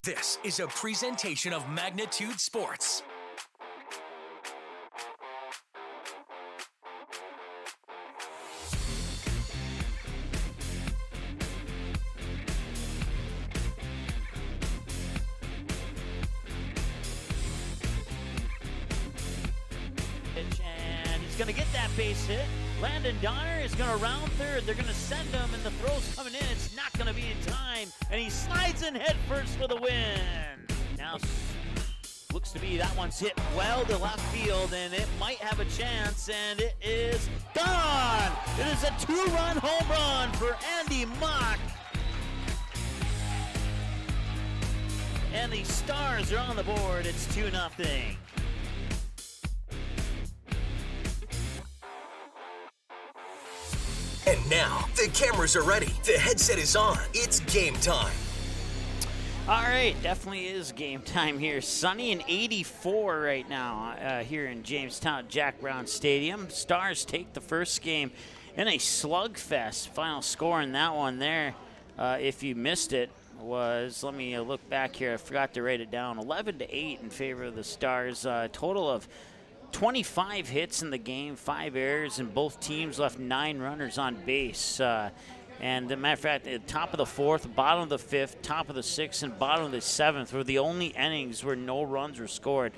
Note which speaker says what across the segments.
Speaker 1: This is a presentation of Magnitude Sports.
Speaker 2: And he's going to get that base hit. Landon Donner is going to round third. They're going to send him, and the throw's coming in. It's not going to be in time, and he slides in head first for the win. Now, looks to be that one's hit well to left field, and it might have a chance, and it is gone. It is a two-run home run for Andy Mock. And the Stars are on the board. It's 2-0.
Speaker 1: And now, the cameras are ready. The headset is on. It's game time.
Speaker 2: All right, definitely is game time here. Sunny and 84 right now here in Jamestown, Jack Brown Stadium. Stars take the first game in a slugfest. Final score in that one there, if you missed it, was, let me look back here. I forgot to write it down. 11-8 in favor of the Stars. Total of 25 hits in the game, 5 errors, and both teams left 9 runners on base. And as a matter of fact, at the top of the 4th, bottom of the 5th, top of the 6th, and bottom of the 7th were the only innings where no runs were scored.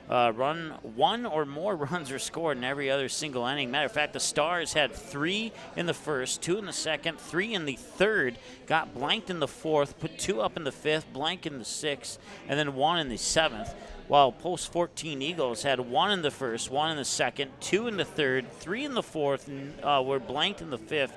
Speaker 2: One or more runs were scored in every other single inning. Matter of fact, the Stars had 3 in the 1st, 2 in the 2nd, 3 in the 3rd, got blanked in the 4th, put 2 up in the 5th, blank in the 6th, and then 1 in the 7th. While Post 14 Eagles had 1 in the 1st, 1 in the 2nd, 2 in the 3rd, 3 in the 4th, were blanked in the 5th,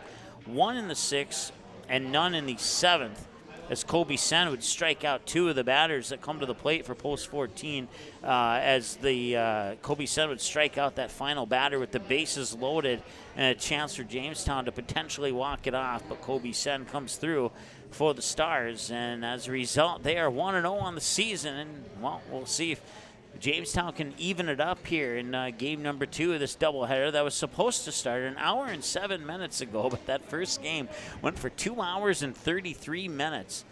Speaker 2: 1 in the 6th, and none in the 7th, as Kobe Sen would strike out 2 of the batters that come to the plate for Post 14, as the Kobe Sen would strike out that final batter with the bases loaded and a chance for Jamestown to potentially walk it off, but Kobe Sen comes through for the Stars, and as a result, they are 1-0 on the season, and, well, we'll see if Jamestown can even it up here in game number 2 of this doubleheader that was supposed to start an hour and 7 minutes ago, but that first game went for 2 hours and 33 minutes.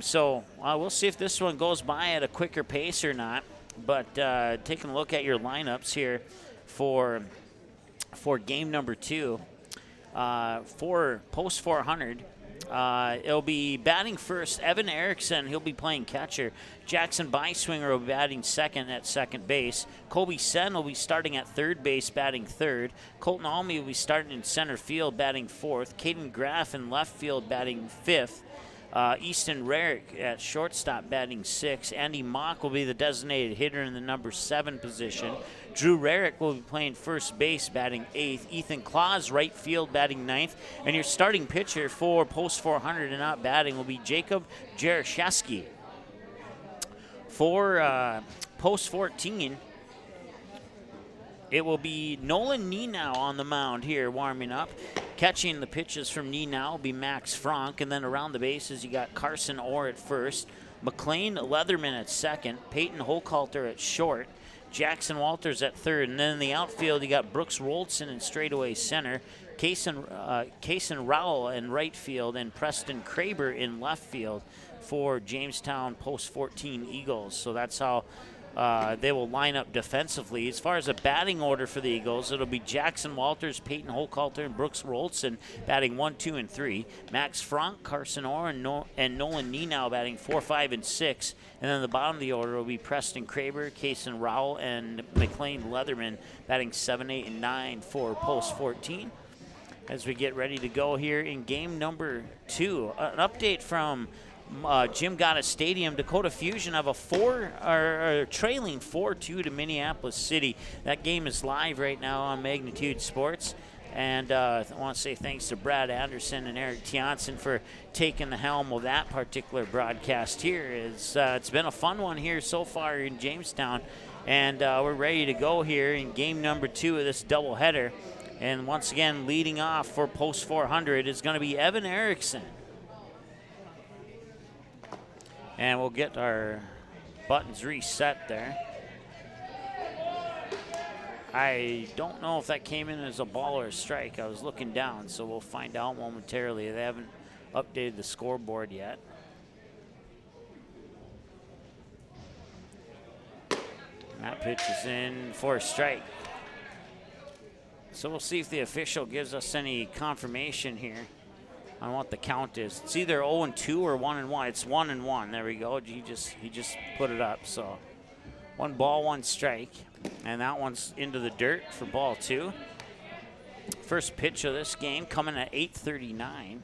Speaker 2: So we'll see if this one goes by at a quicker pace or not, but taking a look at your lineups here for game number 2, for Post 400, it'll be batting first, Evan Erickson. He'll be playing catcher. Jackson Beiswinger will be batting second at second base. Kobe Sen will be starting at third base, batting third. Colton Almy will be starting in center field, batting fourth. Caden Graff in left field, batting fifth. Easton Rarick at shortstop, batting sixth. Andy Mock will be the designated hitter in the number 7 position. Drew Rarick will be playing first base, batting 8th. Ethan Claus, right field, batting 9th. And your starting pitcher for Post 400 and not batting will be Jacob Jaroszewski. For Post 14, it will be Nolan Nenau on the mound here warming up. Catching the pitches from Nenau will be Max Frank, and then around the bases you got Carson Orr at first, McLean Leatherman at second, Peyton Hochhalter at short, Jackson Walters at third, and then in the outfield you got Brooks Roldson in straightaway center, Kaysen Rowell in right field, and Preston Kraber in left field for Jamestown Post 14 Eagles. So that's how they will line up defensively. As far as a batting order for the Eagles, it'll be Jackson Walters, Peyton Hochhalter, and Brooks Roldson batting 1, 2, and 3. Max Frank, Carson Orr, and Nolan Nenau batting 4, 5, and 6. And then the bottom of the order will be Preston Kraber, Kaysen Rowell, and McLean Leatherman batting 7, 8, and 9 for Post 14. As we get ready to go here in game number 2, an update from Jim Gatta Stadium. Dakota Fusion have a trailing 4-2 to Minneapolis City. That game is live right now on Magnitude Sports. And I want to say thanks to Brad Anderson and Eric Tianson for taking the helm of that particular broadcast here. It's been a fun one here so far in Jamestown. And we're ready to go here in game number 2 of this doubleheader. And once again, leading off for Post 400 is going to be Evan Erickson. And we'll get our buttons reset there. I don't know if that came in as a ball or a strike. I was looking down, so we'll find out momentarily. They haven't updated the scoreboard yet. That pitch is in for a strike. So we'll see if the official gives us any confirmation here on what the count is. It's either 0-2 or 1-1. It's 1-1. There we go. He just put it up. So 1 ball, 1 strike. And that one's into the dirt for ball 2. First pitch of this game coming at 8:39.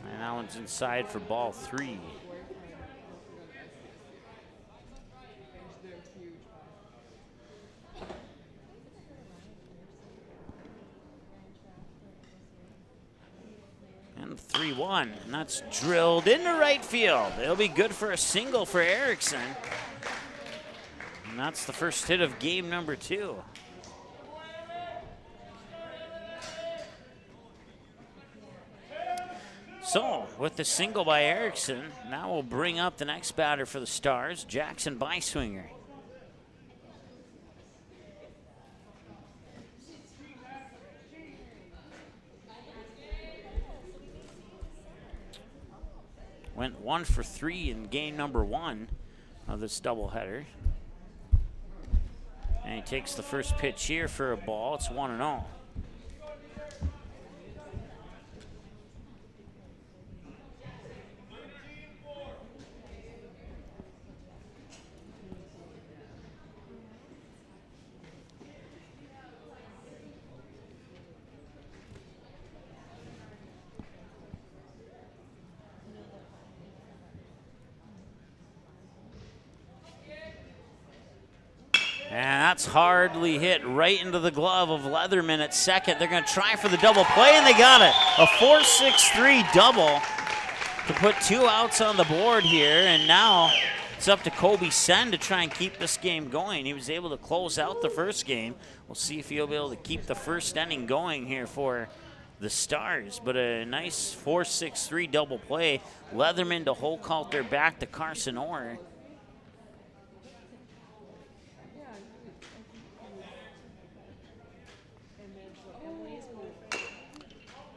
Speaker 2: And that one's inside for ball 3. And 3-1, and that's drilled into right field. It'll be good for a single for Erickson. And that's the first hit of game number 2. So, with the single by Erickson, now we'll bring up the next batter for the Stars, Jackson Beiswinger. Went 1 for 3 in game number 1 of this doubleheader. And he takes the first pitch here for a ball. It's 1-0. And that's hardly hit right into the glove of Leatherman at second. They're going to try for the double play, and they got it. A 4-6-3 double to put 2 outs on the board here. And now it's up to Kobe Sen to try and keep this game going. He was able to close out the first game. We'll see if he'll be able to keep the first inning going here for the Stars. But a nice 4-6-3 double play. Leatherman to Holkalter, back to Carson Orr.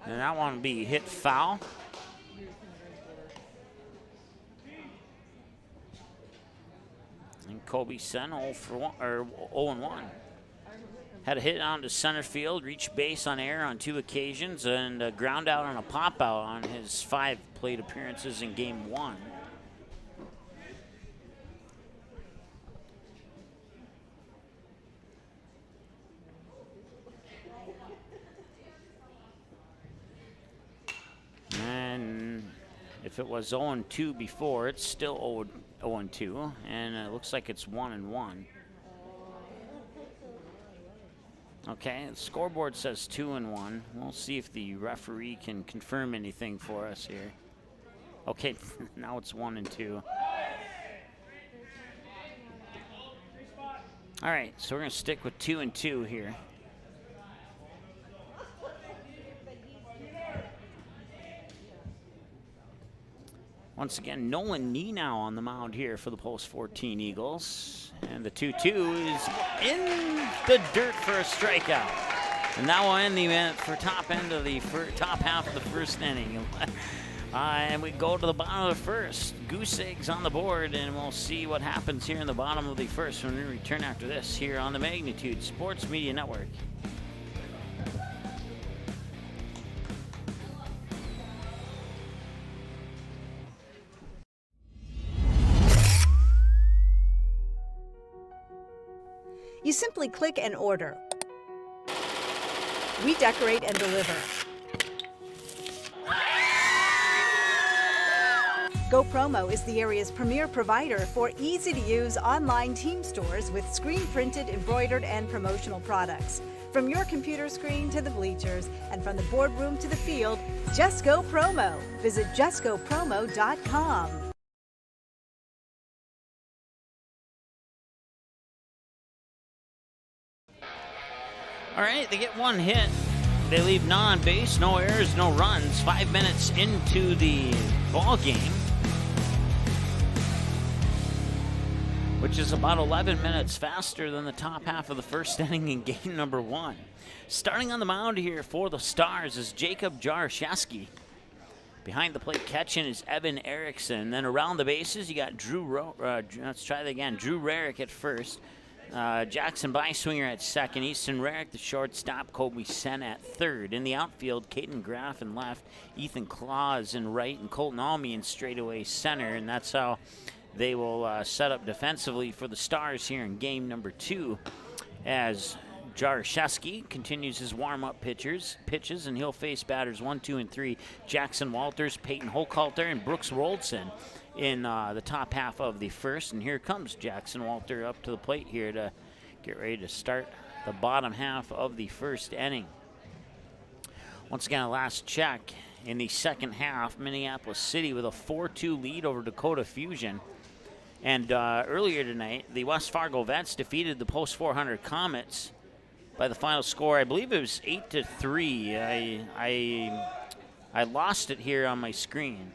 Speaker 2: And that one will be hit foul. And Kobe Sen 0-1. Had a hit onto center field, reached base on air on 2 occasions, and a ground out on a pop out on his 5 plate appearances in game 1. And if it was 0-2 before, it's still 0-2, and it looks like it's 1-1. Okay, the scoreboard says 2-1. We'll see if the referee can confirm anything for us here. Okay, now it's 1-2. All right, so we're going to stick with 2-2 here. Once again, Nolan Nenow on the mound here for the Post 14 Eagles. And the 2-2 is in the dirt for a strikeout. And that will end the top half of the first inning. And we go to the bottom of the first. Goose eggs on the board, and we'll see what happens here in the bottom of the first when we return after this here on the Magnitude Sports Media Network.
Speaker 3: You simply click and order. We decorate and deliver. GoPromo is the area's premier provider for easy-to-use online team stores with screen-printed, embroidered, and promotional products. From your computer screen to the bleachers, and from the boardroom to the field, just go promo. Visit justgopromo.com.
Speaker 2: All right, they get 1 hit. They leave none on base, no errors, no runs. 5 minutes into the ball game, which which is about 11 minutes faster than the top half of the first inning in game number 1. Starting on the mound here for the Stars is Jacob Jaroszewski. Behind the plate catching is Evan Erickson. Then around the bases, you got Drew Rarick at first. Jackson Beiswinger at second. Easton Rarick, the shortstop. Kobe Sen at third. In the outfield, Caden Graff in left. Ethan Claus in right. And Colton Almy in straightaway center. And that's how they will set up defensively for the Stars here in game number 2, as Jaroszewski continues his warm-up pitches, and he'll face batters 1, 2, and 3. Jackson Walters, Peyton Hochhalter, and Brooks Roldson in the top half of the first. And here comes Jackson Walter up to the plate here to get ready to start the bottom half of the first inning. Once again, a last check in the second half, Minneapolis City with a 4-2 lead over Dakota Fusion. And earlier tonight, the West Fargo Vets defeated the Post 400 Comets by the final score. I believe it was 8-3. I lost it here on my screen.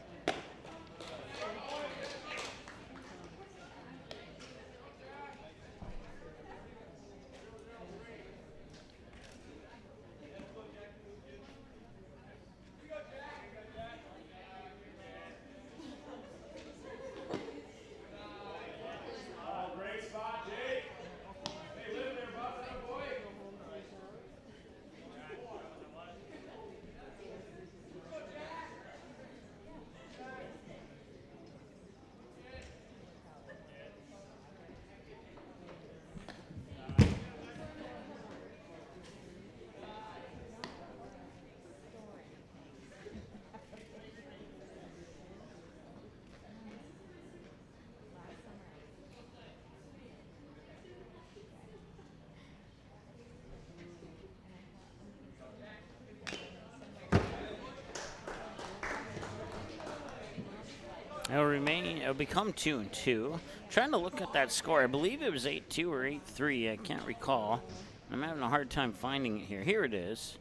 Speaker 2: It'll become 2-2. Trying to look at that score. I believe it was 8-2 or 8-3. I can't recall. I'm having a hard time finding it here. Here it is.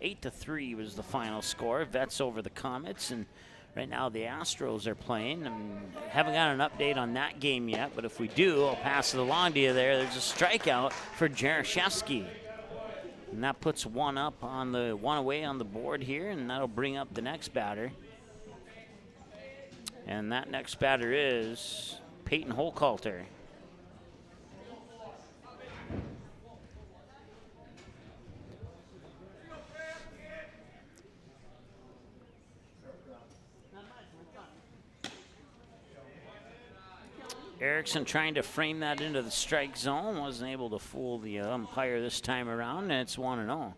Speaker 2: 8-3 was the final score. Vets over the Comets, and right now the Astros are playing. I haven't got an update on that game yet, but if we do, I'll pass it along to you there. There's a strikeout for Jaroszewski. And that puts one away on the board here, and that'll bring up the next batter. And that next batter is Peyton Hochhalter. Erickson trying to frame that into the strike zone. Wasn't able to fool the umpire this time around, and it's 1-0.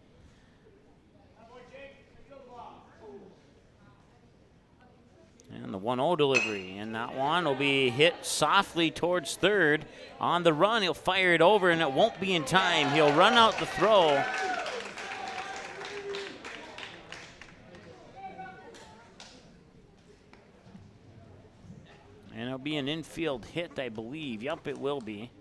Speaker 2: And the 1-0 delivery, and that one will be hit softly towards third. On the run, he'll fire it over, and it won't be in time. He'll run out the throw. And it'll be an infield hit, I believe. Yup, it will be.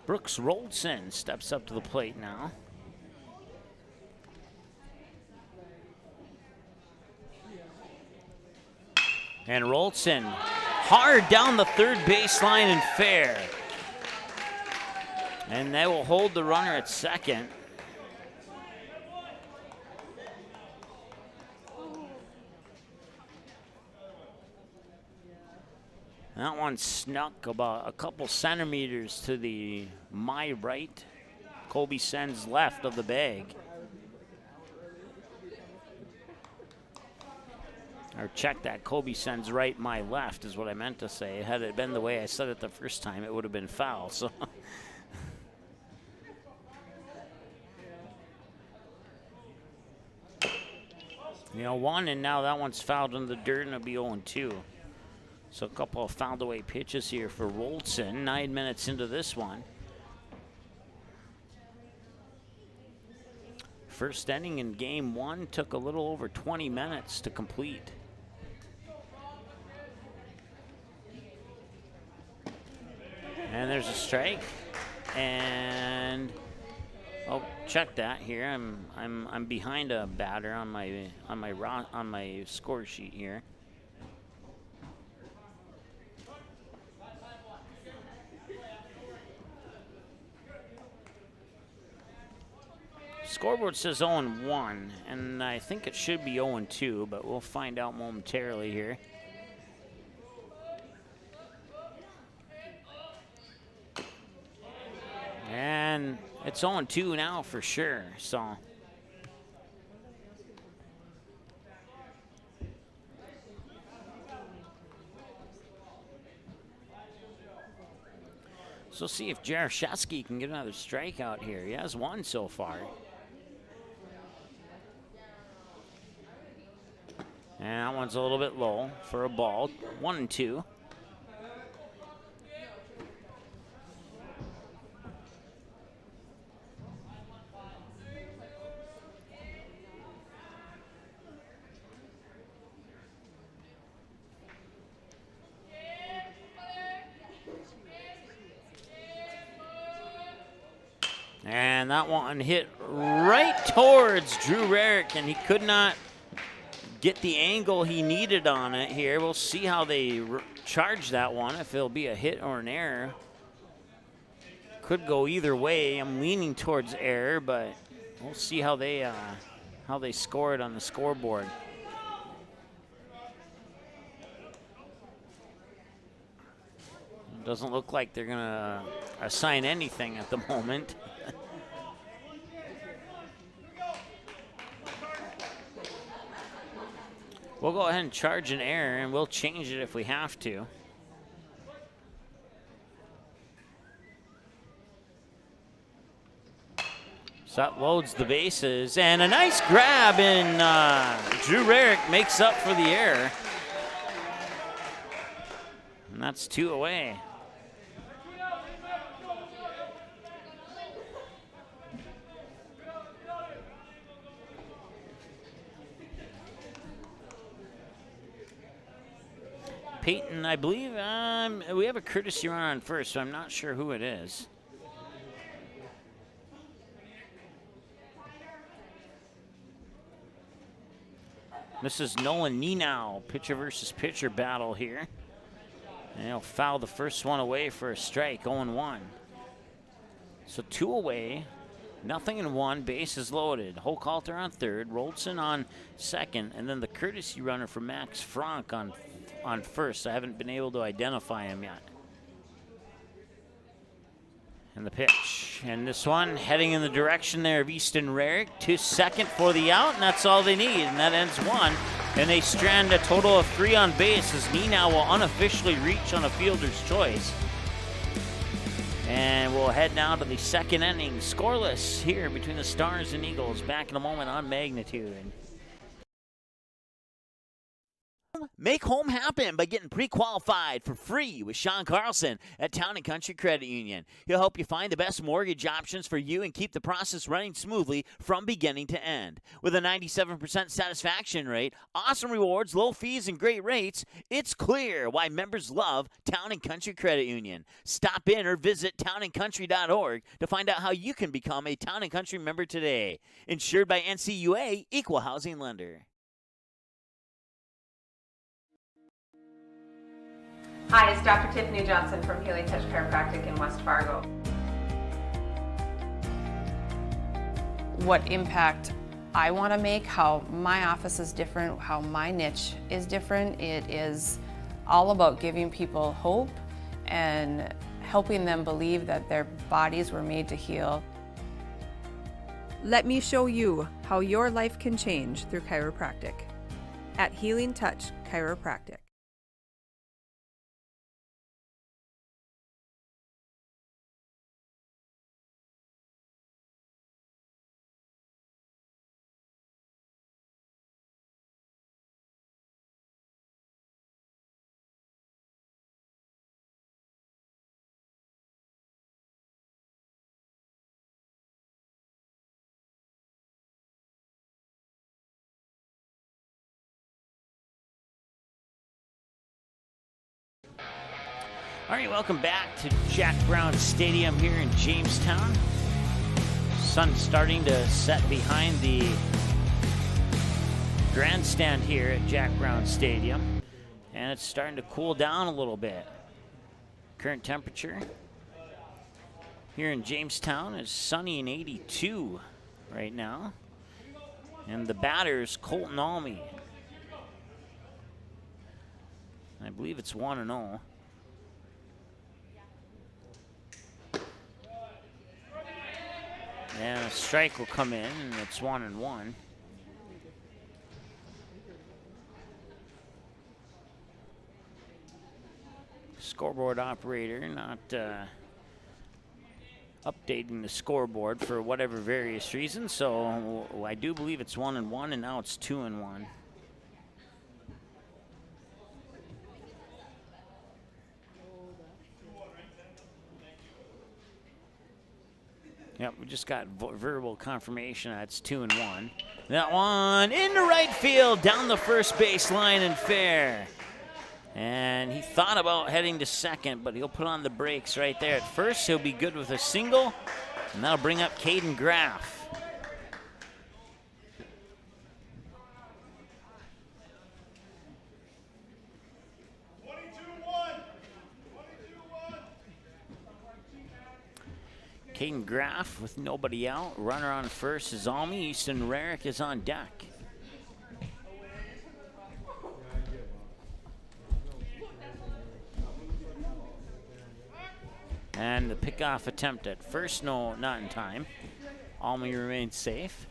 Speaker 2: Brooks Roldson steps up to the plate now. And Roldson hard down the third baseline and fair. And they will hold the runner at second. That one snuck about a couple centimeters to the my right, Colby Sen's left of the bag. Or check that, Colby Sen's right, my left is what I meant to say. Had it been the way I said it the first time, it would have been foul. So. One, and now that one's fouled in the dirt, and it'll be 0-2. So a couple of fouled away pitches here for Roldson. 9 minutes into this one. First inning in game 1 took a little over 20 minutes to complete. And there's a strike. And I'll check that here. I'm behind a batter on my score sheet here. Scoreboard says 0-1, and I think it should be 0-2, but we'll find out momentarily here. And it's 0-2 now for sure, so. So see if Jaroszewski can get another strikeout here. He has one so far. And that one's a little bit low for a ball. 1-2. And that one hit right towards Drew Rarick, and he could not get the angle he needed on it here. We'll see how they charge that one, if it'll be a hit or an error. Could go either way. I'm leaning towards error, but we'll see how they score it on the scoreboard. Doesn't look like they're gonna assign anything at the moment. We'll go ahead and charge an error, and we'll change it if we have to. So that loads the bases, and a nice grab, and Drew Rarick makes up for the error. And that's 2 away. Peyton, I believe we have a courtesy run on first, so I'm not sure who it is. This is Nolan Nenow, pitcher versus pitcher battle here. And he'll foul the first one away for a strike, 0-1. So 2 away, 0-1, bases loaded. Hochhalter on third, Roldson on second, and then the courtesy runner for Max Frank on first. I haven't been able to identify him yet. And the pitch. And this one heading in the direction there of Easton Rarick to second for the out, and that's all they need. And that ends 1. And they strand a total of 3 on base as Nenow will unofficially reach on a fielder's choice. And we'll head now to the second inning. Scoreless here between the Stars and Eagles. Back in a moment on Magnitude.
Speaker 4: Make home happen by getting pre-qualified for free with Sean Carlson at Town & Country Credit Union. He'll help you find the best mortgage options for you and keep the process running smoothly from beginning to end. With a 97% satisfaction rate, awesome rewards, low fees, and great rates, it's clear why members love Town & Country Credit Union. Stop in or visit townandcountry.org to find out how you can become a Town & Country member today. Insured by NCUA, Equal Housing Lender.
Speaker 5: Hi, it's Dr. Tiffany Johnson from Healing Touch Chiropractic in West Fargo. What impact I want to make, how my office is different, how my niche is different. It is all about giving people hope and helping them believe that their bodies were made to heal.
Speaker 6: Let me show you how your life can change through chiropractic at Healing Touch Chiropractic.
Speaker 2: All right, welcome back to Jack Brown Stadium here in Jamestown. Sun's starting to set behind the grandstand here at Jack Brown Stadium, and it's starting to cool down a little bit. Current temperature here in Jamestown is sunny and 82 right now. And the batter's Colton Almy. I believe it's 1-0. And a strike will come in, and it's 1-1. Scoreboard operator not updating the scoreboard for whatever various reasons, so I do believe it's 1-1, and now it's 2-1. Yep, we just got verbal confirmation that's 2-1. That one into right field, down the first base line and fair. And he thought about heading to second, but he'll put on the brakes right there. At first, he'll be good with a single, and that'll bring up Caden Graff. Caden Graff with nobody out. Runner on first is Almy. Easton Rarick is on deck. And the pickoff attempt at first, no, not in time. Almy remains safe.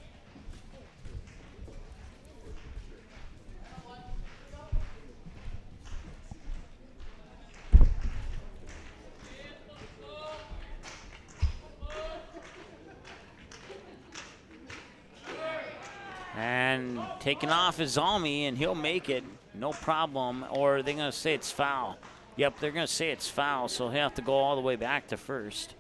Speaker 2: And taking off is Almy, and he'll make it, no problem. Or are they going to say it's foul? Yep, they're going to say it's foul, so he'll have to go all the way back to first.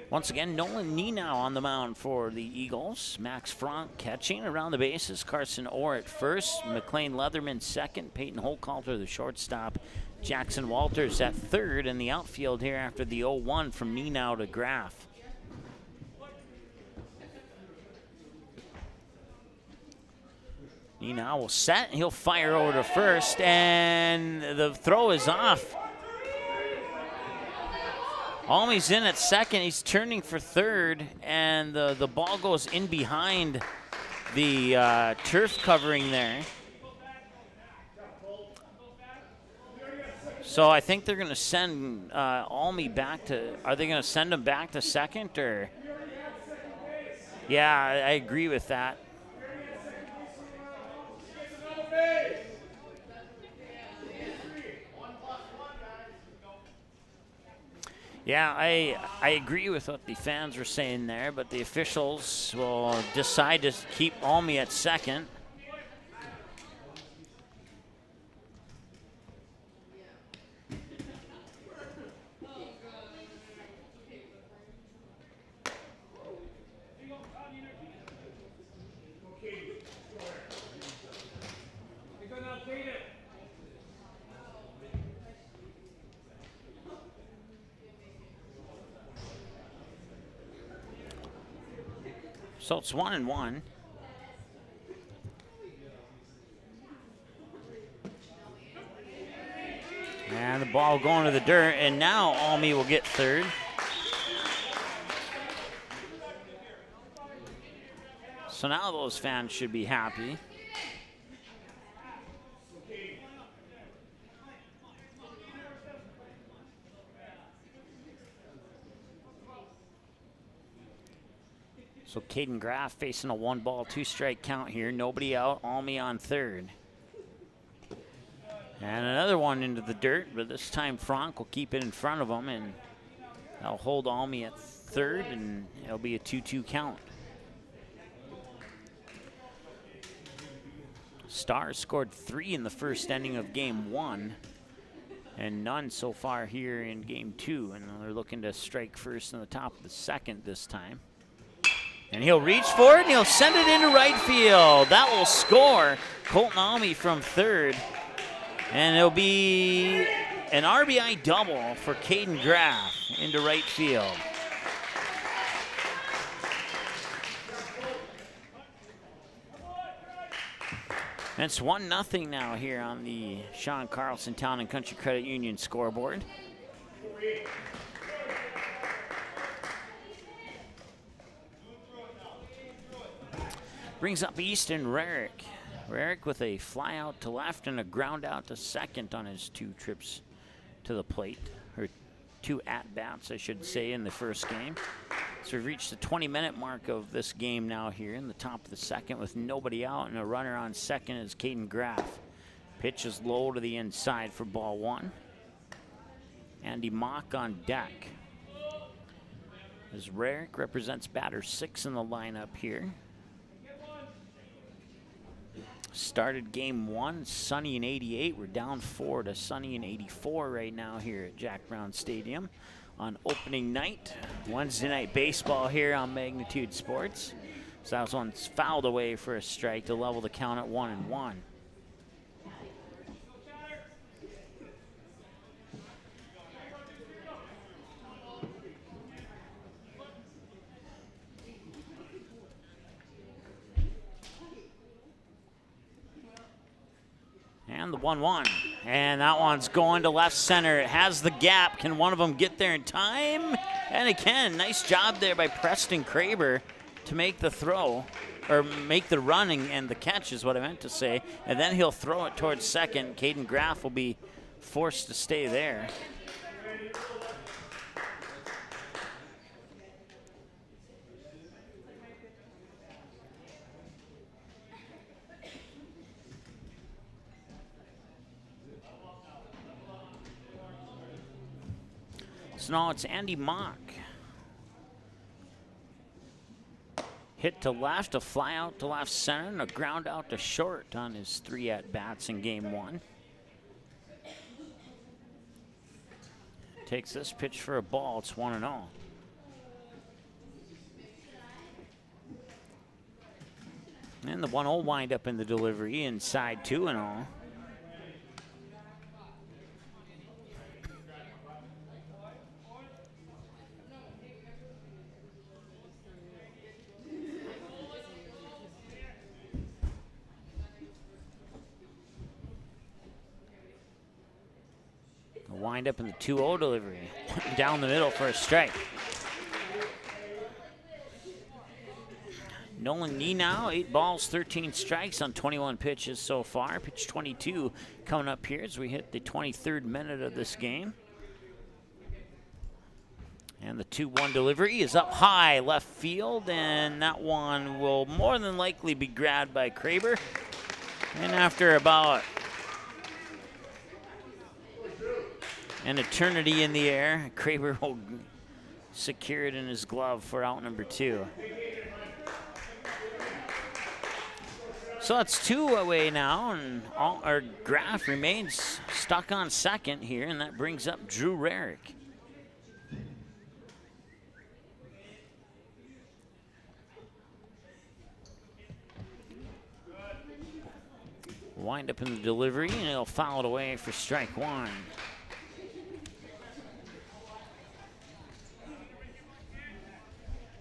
Speaker 2: Once again, Nolan Nenau on the mound for the Eagles. Max Frank catching around the bases. Carson Orr at first. McLean Leatherman second. Peyton Holthalter, the shortstop. Jackson Walters at third in the outfield here after the 0-1 from Nenau to Graff. Nenau will set. He'll fire over to first, and the throw is off. Almy's in at second. He's turning for third, and the ball goes in behind the turf covering there. So I think they're going to send Almy back to, are they going to send him back to second, or? Yeah, I agree with that. Yeah, I agree with what the fans were saying there, but the officials will decide to keep Almy at second. So it's 1-1. And the ball going to the dirt, and now Almy will get third. So now those fans should be happy. So Caden Graff facing a 1-ball, 2-strike count here. Nobody out, Almy on third. And another one into the dirt, but this time Frank will keep it in front of him, and that'll hold Almy at third, and it'll be a 2-2 count. Stars scored 3 in the first inning of game 1, and none so far here in game 2, and they're looking to strike first in the top of the second this time. And he'll reach for it, and he'll send it into right field. That will score. Colton Almy from third And it'll be an RBI double for Caden Graff into right field. And it's 1-0 now here on the Sean Carlson Town and Country Credit Union scoreboard. Brings up Easton Rarick. Rarick with a fly out to left and a ground out to second on his 2 trips to the plate, or 2 at-bats, I should say, in the first game. So we've reached the 20-minute mark of this game now here in the top of the second with nobody out, and a runner on second is Caden Graff. Pitch is low to the inside for ball 1. Andy Mock on deck. As Rarick represents batter 6 in the lineup here. Started game 1, sunny in 88. We're down 4 to sunny in 84 right now here at Jack Brown Stadium on opening night. Wednesday night baseball here on Magnitude Sports. So that one's fouled away for a strike to level the count at 1-1. And the 1-1. And that one's going to left center. It has the gap. Can one of them get there in time? And it can. Nice job there by Preston Kraber to make the throw, or make the running and the catch is what I meant to say. And then he'll throw it towards second. Caden Graff will be forced to stay there. So now it's Andy Mock. Hit to left, a fly out to left center, and a ground out to short on his 3 at-bats in game 1. Takes this pitch for a ball. It's 1-0. And the 1-0 wind up in the delivery inside 2-0. Wind up in the 2-0 delivery. Down the middle for a strike. Nolan Nee now, 8 balls, 13 strikes on 21 pitches so far. Pitch 22 coming up here as we hit the 23rd minute of this game. And the 2-1 delivery is up high left field, and that one will more than likely be grabbed by Kraber. And after about an eternity in the air, Kraber will secure it in his glove for out number 2. So that's 2 away now, and our Graff remains stuck on second here, and that brings up Drew Rarick. Wind up in the delivery, and he'll foul it away for strike 1.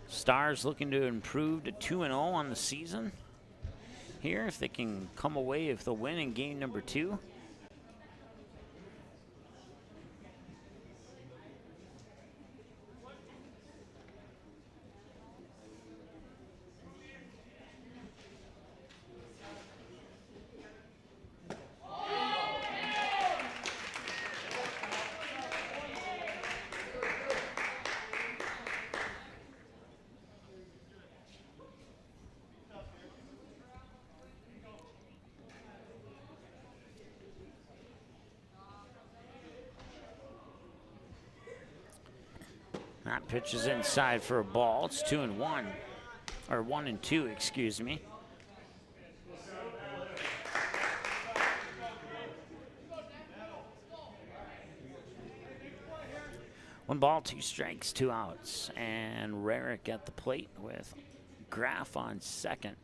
Speaker 2: Stars looking to improve to 2-0 on the season here if they can come away with the win in game number 2. That pitch is inside for a ball. It's 2-1, or 1-2, excuse me. One ball, 2 strikes, 2 outs, and Rarick at the plate with Graff on second.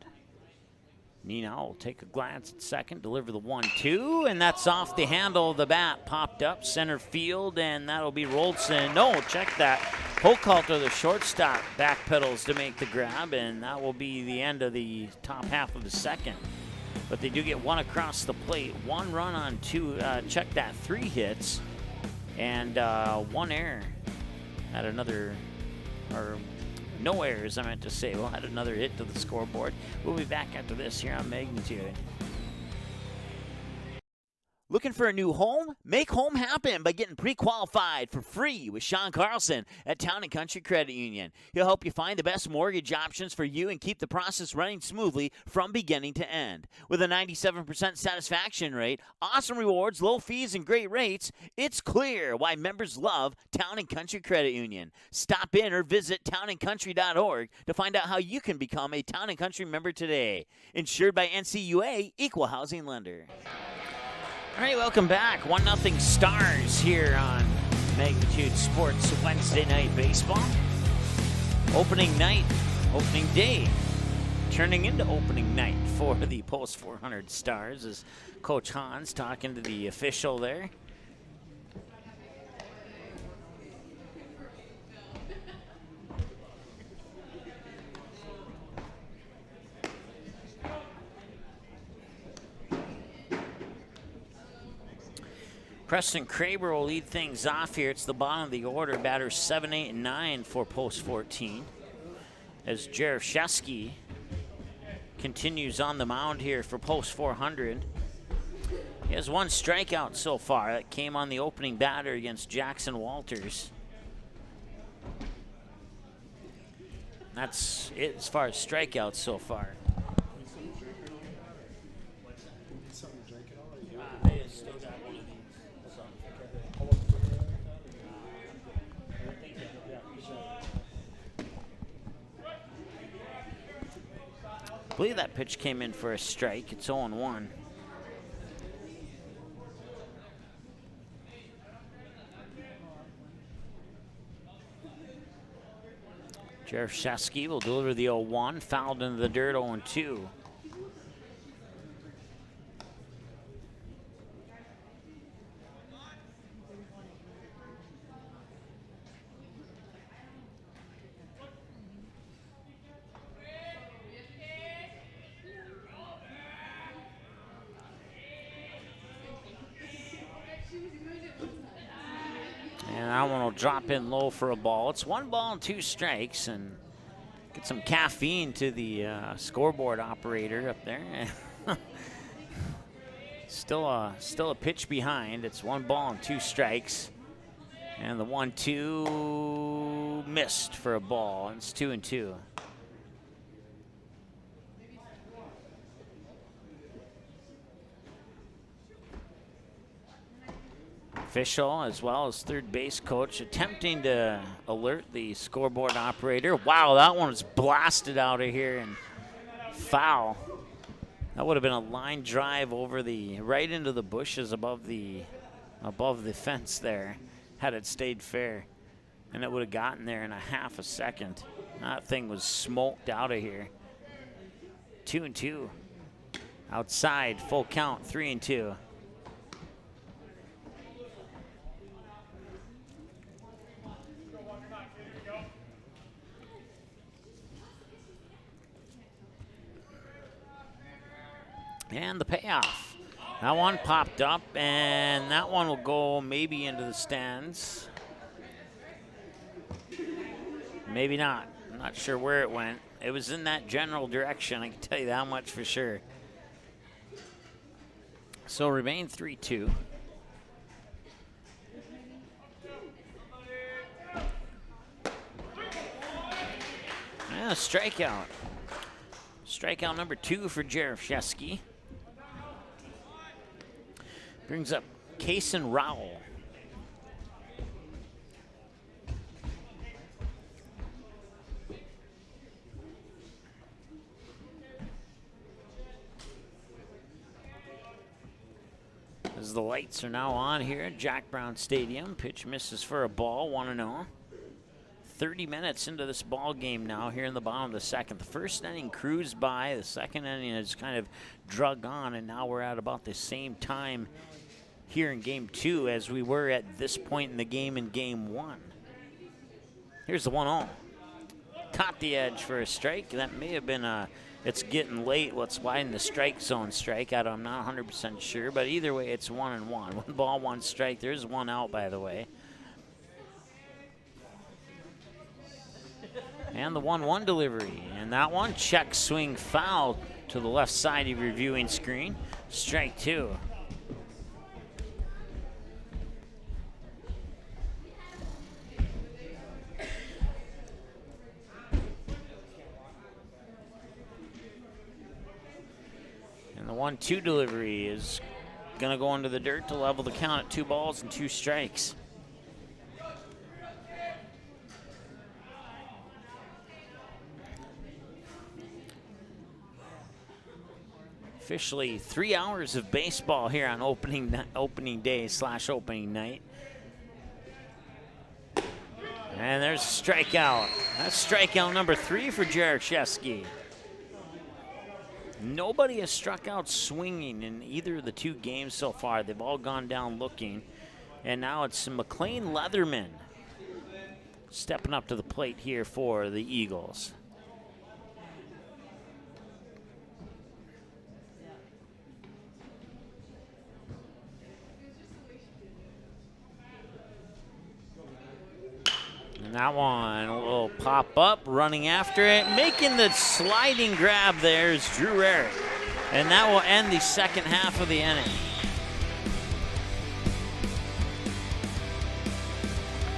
Speaker 2: Nina will take a glance at second, deliver the 1-2, and that's off the handle of the bat. Popped up center field, and that'll be Rolson. No, check that. Hochhalter, the shortstop, backpedals to make the grab, and that will be the end of the top half of the second. But they do get one across the plate. 1 run on 2, check that, 3 hits, and 1 error. Had another, or no errors, I meant to say. We'll add another hit to the scoreboard. We'll be back after this here on Magnitude.
Speaker 4: Looking for a new home? Make home happen by getting pre-qualified for free with Sean Carlson at Town & Country Credit Union. He'll help you find the best mortgage options for you and keep the process running smoothly from beginning to end. With a 97% satisfaction rate, awesome rewards, low fees, and great rates, it's clear why members love Town & Country Credit Union. Stop in or visit townandcountry.org to find out how you can become a Town & Country member today. Insured by NCUA, Equal Housing Lender.
Speaker 2: All right, welcome back. 1-0 Stars here on Magnitude Sports Wednesday Night Baseball. Opening night, opening day, turning into opening night for the Post 400 Stars as Coach Hans talking to the official there. Preston Kraber will lead things off here. It's the bottom of the order. Batters 7, 8, and 9 for Post 14. As Jarashevsky continues on the mound here for Post 400. He has 1 strikeout so far. That came on the opening batter against Jackson Walters. That's it as far as strikeouts so far. I believe that pitch came in for a strike. It's 0-1. Jarashevsky will deliver the 0-1, fouled into the dirt. 0-2. And that one will drop in low for a ball. It's 1 ball and 2 strikes, and get some caffeine to the scoreboard operator up there. Still a pitch behind. It's 1 ball and 2 strikes, and the 1-2 missed for a ball. It's 2-2. Official, as well as third base coach, attempting to alert the scoreboard operator. Wow, that one was blasted out of here and foul. That would have been a line drive over right into the bushes above the fence there, had it stayed fair, and it would have gotten there in a half a second. That thing was smoked out of here. 2-2. Outside, full count, 3-2. And the payoff. That one popped up, and that one will go maybe into the stands. Maybe not. I'm not sure where it went. It was in that general direction, I can tell you that much for sure. So remain 3-2. And a strikeout. Strikeout number 2 for Jarashevsky. Brings up Kaysen Rowell. As the lights are now on here at Jack Brown Stadium, pitch misses for a ball, 1-0. 30 minutes into this ball game now here in the bottom of the second. The first inning cruised by. The second inning has kind of drug on, and now we're at about the same time here in game 2 as we were at this point in the game in game 1. Here's the 1-0. Caught the edge for a strike. That may have been it's getting late. What's widen the strike zone strikeout? I'm not 100% sure, but either way, it's 1-1. 1 ball, 1 strike. There's 1 out, by the way. And the 1-1 delivery. And that one, check swing foul to the left side of your viewing screen. Strike 2. And the 1-2 delivery is going to go into the dirt to level the count at 2 balls and 2 strikes. Officially 3 hours of baseball here on opening day / opening night. And there's a strikeout. That's strikeout number 3 for Jaroszewski. Nobody has struck out swinging in either of the 2 games so far. They've all gone down looking. And now it's McLean Leatherman stepping up to the plate here for the Eagles. And that one will pop up, running after it. Making the sliding grab there is Drew Eric. And that will end the second half of the inning.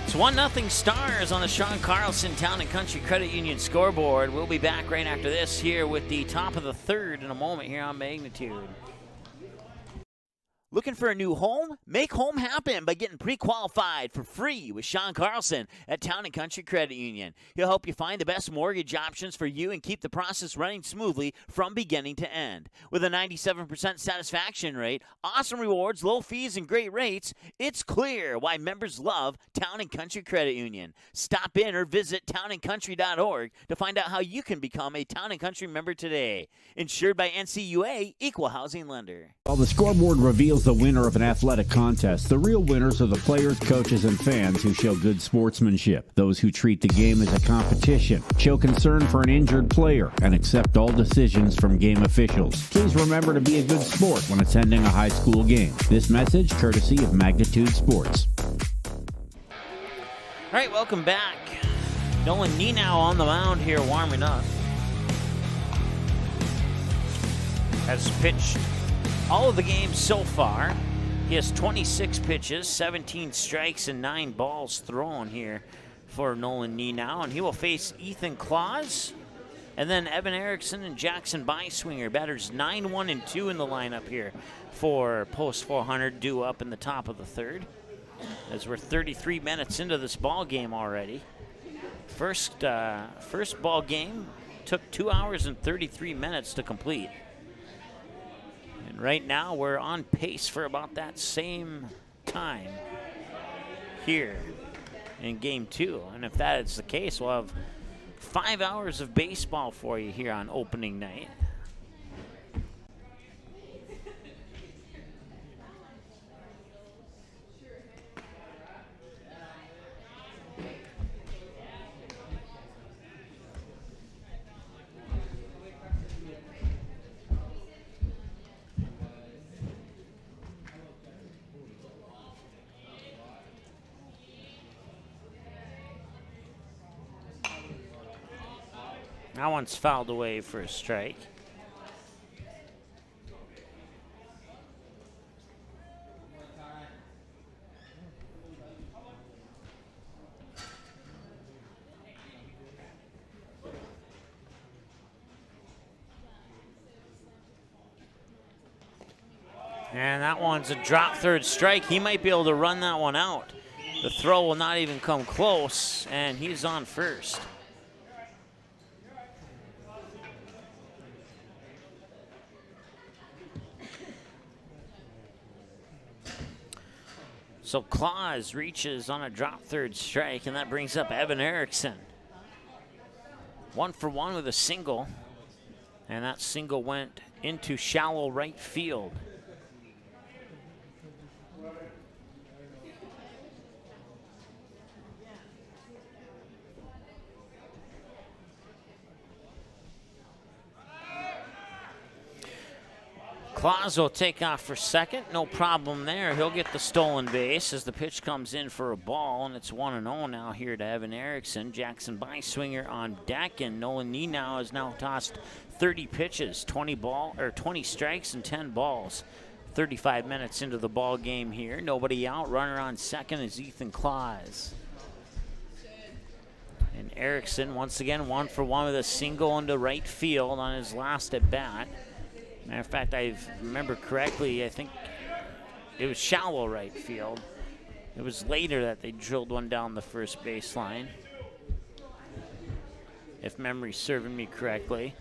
Speaker 2: It's 1-0 Stars on the Sean Carlson Town and Country Credit Union scoreboard. We'll be back right after this here with the top of the third in a moment here on Magnitude.
Speaker 4: Looking for a new home? Make home happen by getting pre-qualified for free with Sean Carlson at Town and Country Credit Union. He'll help you find the best mortgage options for you and keep the process running smoothly from beginning to end. With a 97% satisfaction rate, awesome rewards, low fees, and great rates, it's clear why members love Town and Country Credit Union. Stop in or visit townandcountry.org to find out how you can become a Town and Country member today. Insured by NCUA, Equal Housing Lender.
Speaker 7: While the scoreboard reveals the winner of an athletic contest, the real winners are the players, coaches, and fans who show good sportsmanship. Those who treat the game as a competition, show concern for an injured player, and accept all decisions from game officials. Please remember to be a good sport when attending a high school game. This message courtesy of Magnitude Sports.
Speaker 2: All right, welcome back. Nolan Nenau on the mound here warming up. Has pitched all of the games so far. He has 26 pitches, 17 strikes, and 9 balls thrown here for Nolan Nenau. And he will face Ethan Claus, and then Evan Erickson and Jackson Byswinger. Batters 9, 1, and 2 in the lineup here for Post 400, due up in the top of the third. As we're 33 minutes into this ball game already. First ball game took 2 hours and 33 minutes to complete. And right now we're on pace for about that same time here in game 2. And if that is the case, we'll have 5 hours of baseball for you here on opening night. That one's fouled away for a strike. And that one's a drop third strike. He might be able to run that one out. The throw will not even come close, and he's on first. So Claus reaches on a drop third strike, and that brings up Evan Erickson. 1 for 1 with a single, and that single went into shallow right field. Claus will take off for second. No problem there. He'll get the stolen base as the pitch comes in for a ball, and it's 1-0 now here to Evan Erickson. Jackson Beiswinger on deck, and Nolan Nienow has now tossed 30 pitches, 20 strikes and 10 balls. 35 minutes into the ball game here. Nobody out. Runner on second is Ethan Claus. And Erickson once again 1 for 1 with a single into right field on his last at bat. Matter of fact, I remember correctly, I think it was shallow right field. It was later that they drilled one down the first baseline, if memory's serving me correctly.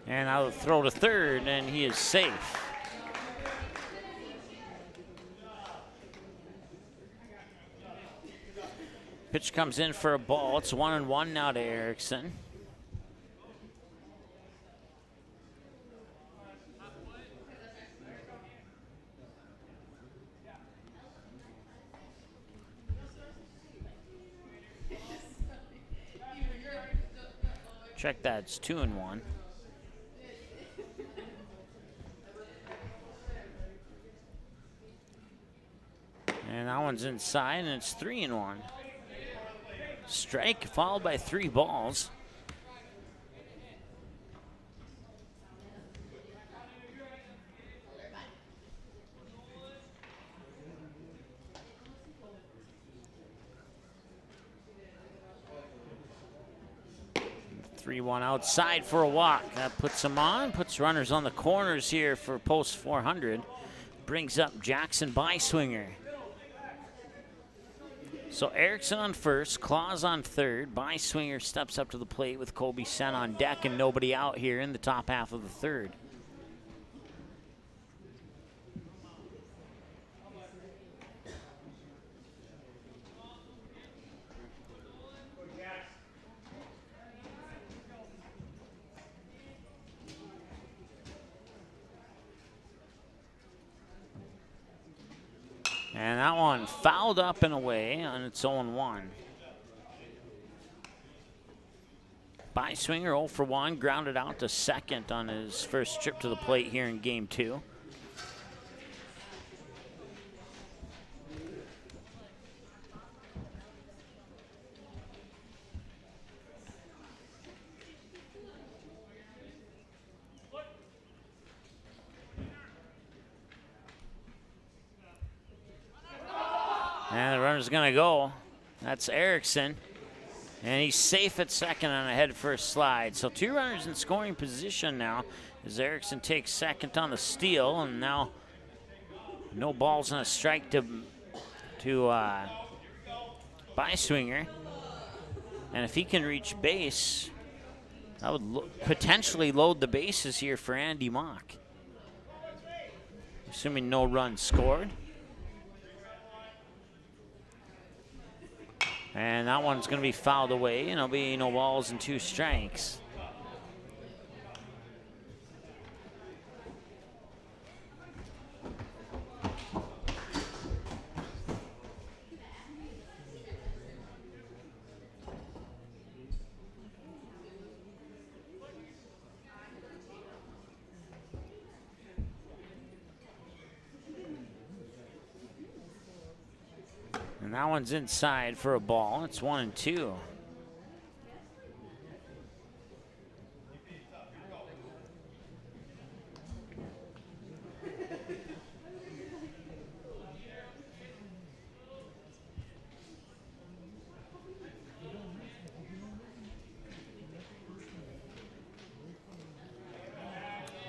Speaker 2: And I'll throw to third, and he is safe. Pitch comes in for a ball. It's 1-1 now to Erickson. Check that, it's 2-1. And that one's inside, and it's 3-1. Strike followed by 3 balls. Three-one outside for a walk. That puts him on, puts runners on the corners here for post 400. Brings up Jackson Beiswinger. So Erickson on first, Claus on third. Beiswinger steps up to the plate with Colby Sen on deck and nobody out here in the top half of the third. And that one fouled up and away on its 0-1. Beiswinger 0 for 1, grounded out to second on his first trip to the plate here in game 2. And the runner's going to go. That's Erickson. And he's safe at second on a head first slide. So 2 runners in scoring position now as Erickson takes second on the steal. And now no balls and a strike to Beiswinger. And if he can reach base, that would potentially load the bases here for Andy Mock. Assuming no runs scored. And that one's going to be fouled away, and it'll be no balls and 2 strikes. And that one's inside for a ball. It's 1-2.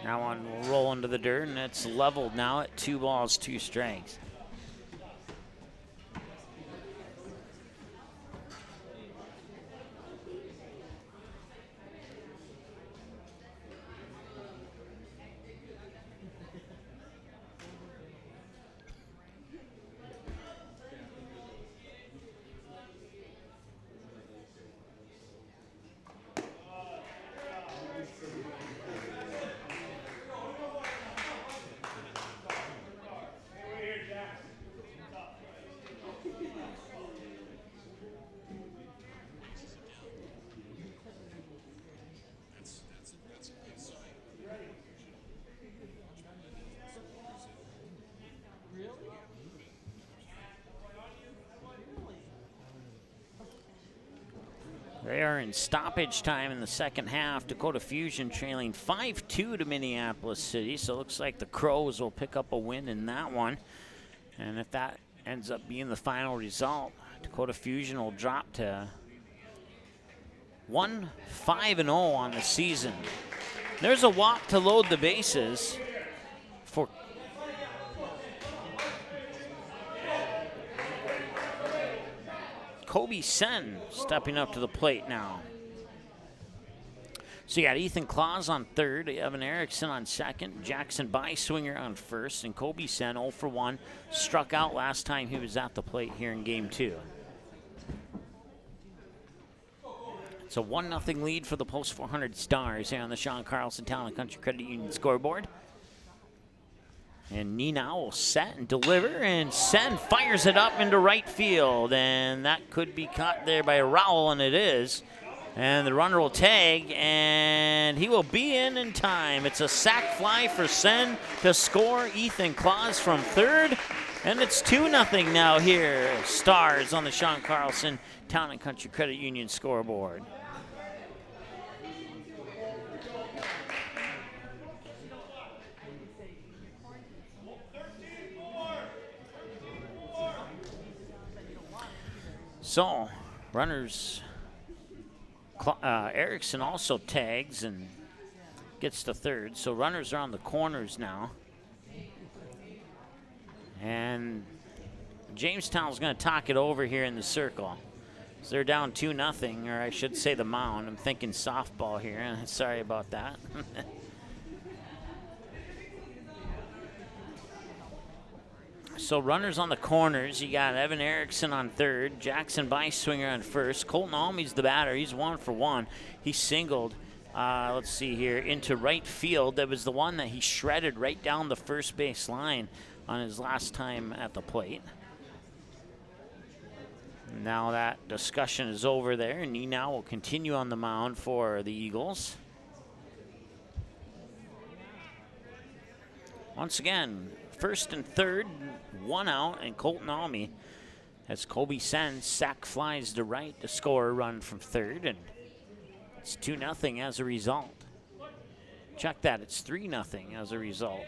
Speaker 2: Now one will roll into the dirt, and it's leveled now at 2 balls, 2 strikes. They are in stoppage time in the second half. Dakota Fusion trailing 5-2 to Minneapolis City. So it looks like the Crows will pick up a win in that one. And if that ends up being the final result, Dakota Fusion will drop to 1-5-0 on the season. There's a walk to load the bases for Kobe Sen stepping up to the plate now. So you got Ethan Claus on third, Evan Erickson on second, Jackson Byswinger on first, and Kobe Sen 0 for 1, struck out last time he was at the plate here in game 2. It's a 1-0 lead for the Post 400 Stars here on the Sean Carlson Town and Country Credit Union scoreboard. And Nina will set and deliver, and Sen fires it up into right field, and that could be caught there by Rowell, and it is. And the runner will tag, and he will be in time. It's a sac fly for Sen to score. Ethan Claus from third, and it's 2-0 now here. Stars on the Sean Carlson Town and Country Credit Union scoreboard. So, runners, Erickson also tags and gets to third. So runners are on the corners now. And Jamestown's going to talk it over here in the circle. So they're down 2-0, or I should say the mound. I'm thinking softball here. Sorry about that. So runners on the corners. You got Evan Erickson on third, Jackson Byswinger on first. Colton Almey's the batter. He's 1 for 1. He singled, let's see here, into right field. That was the one that he shredded right down the first base line on his last time at the plate. Now that discussion is over there, and he now will continue on the mound for the Eagles. Once again, first and third, 1 out, and Colton Almey, as Kobe Sen sac flies to right to score a run from third, and it's 2-0 as a result. Check that, it's 3-0 as a result.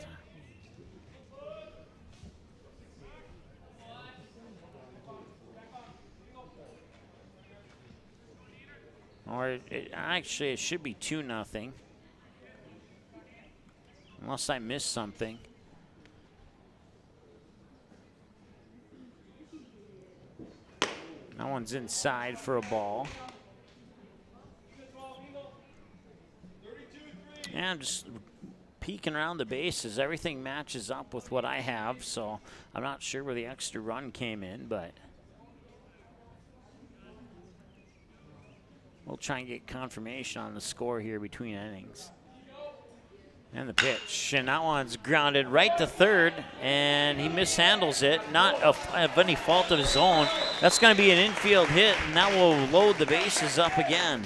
Speaker 2: Or actually, it should be 2-0. Unless I missed something. That one's inside for a ball. Yeah, I'm just peeking around the bases. Everything matches up with what I have, so I'm not sure where the extra run came in, but we'll try and get confirmation on the score here between innings. And the pitch, and that one's grounded right to third, and he mishandles it, not of any fault of his own. That's going to be an infield hit, and that will load the bases up again.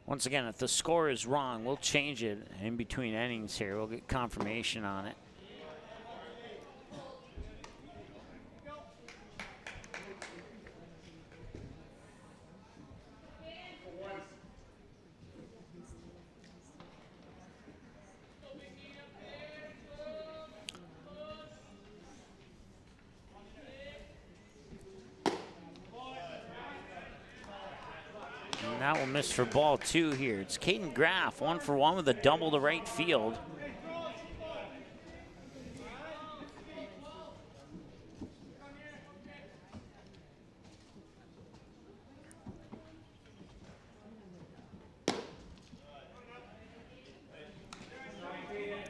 Speaker 2: Once again, if the score is wrong, we'll change it in between innings here. We'll get confirmation on it. that will miss for ball 2 here. It's Caden Graff, 1 for 1 with a double to right field.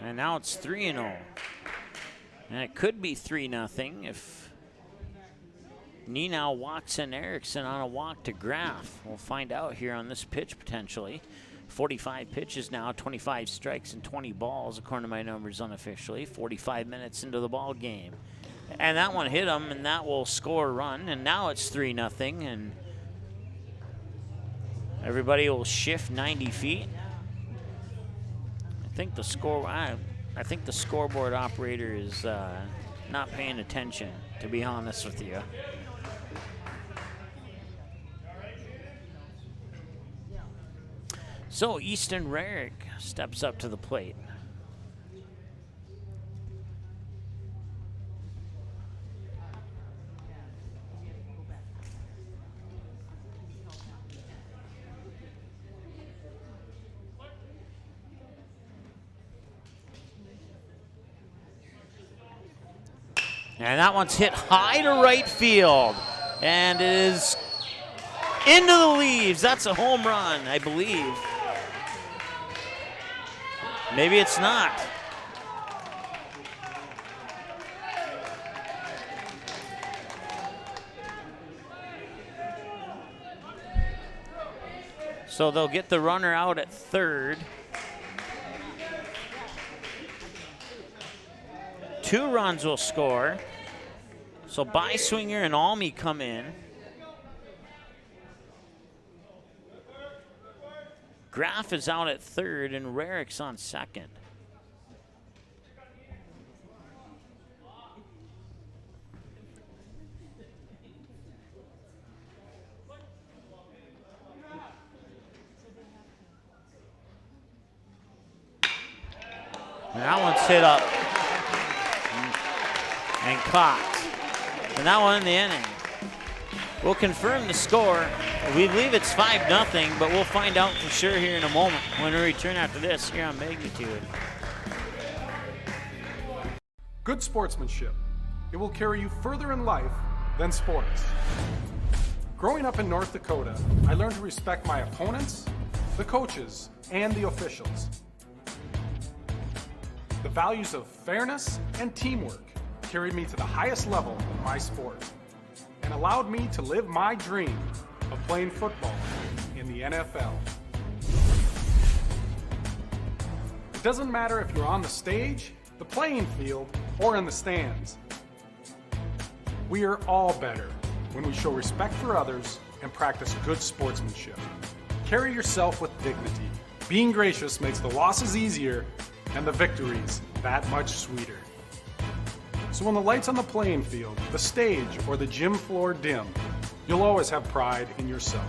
Speaker 2: And now it's 3-0. And it could be 3-0 if Nina walks in Erickson on a walk to Graff. We'll find out here on this pitch potentially. 45 pitches now, 25 strikes and 20 balls according to my numbers unofficially. 45 minutes into the ball game. And that one hit him, and that will score a run. And now it's 3-0, and everybody will shift 90 feet. I think the scoreboard operator is not paying attention, to be honest with you. So Easton Rarick steps up to the plate. And that one's hit high to right field. And it is into the leaves. That's a home run, I believe. Maybe it's not. So they'll get the runner out at third. 2 runs will score. So Beiswinger and Almy come in. Graff is out at third and Rarick's on second. And that one's hit up and caught. And that one in the inning. We'll confirm the score. We believe it's 5-0, but we'll find out for sure here in a moment when we return after this here on Magnitude.
Speaker 8: Good sportsmanship. It will carry you further in life than sports. Growing up in North Dakota, I learned to respect my opponents, the coaches, and the officials. The values of fairness and teamwork carried me to the highest level in my sport and allowed me to live my dream of playing football in the NFL. It doesn't matter if you're on the stage, the playing field, or in the stands. We are all better when we show respect for others and practice good sportsmanship. Carry yourself with dignity. Being gracious makes the losses easier and the victories that much sweeter. So when the lights on the playing field, the stage, or the gym floor dim, you'll always have pride in yourself.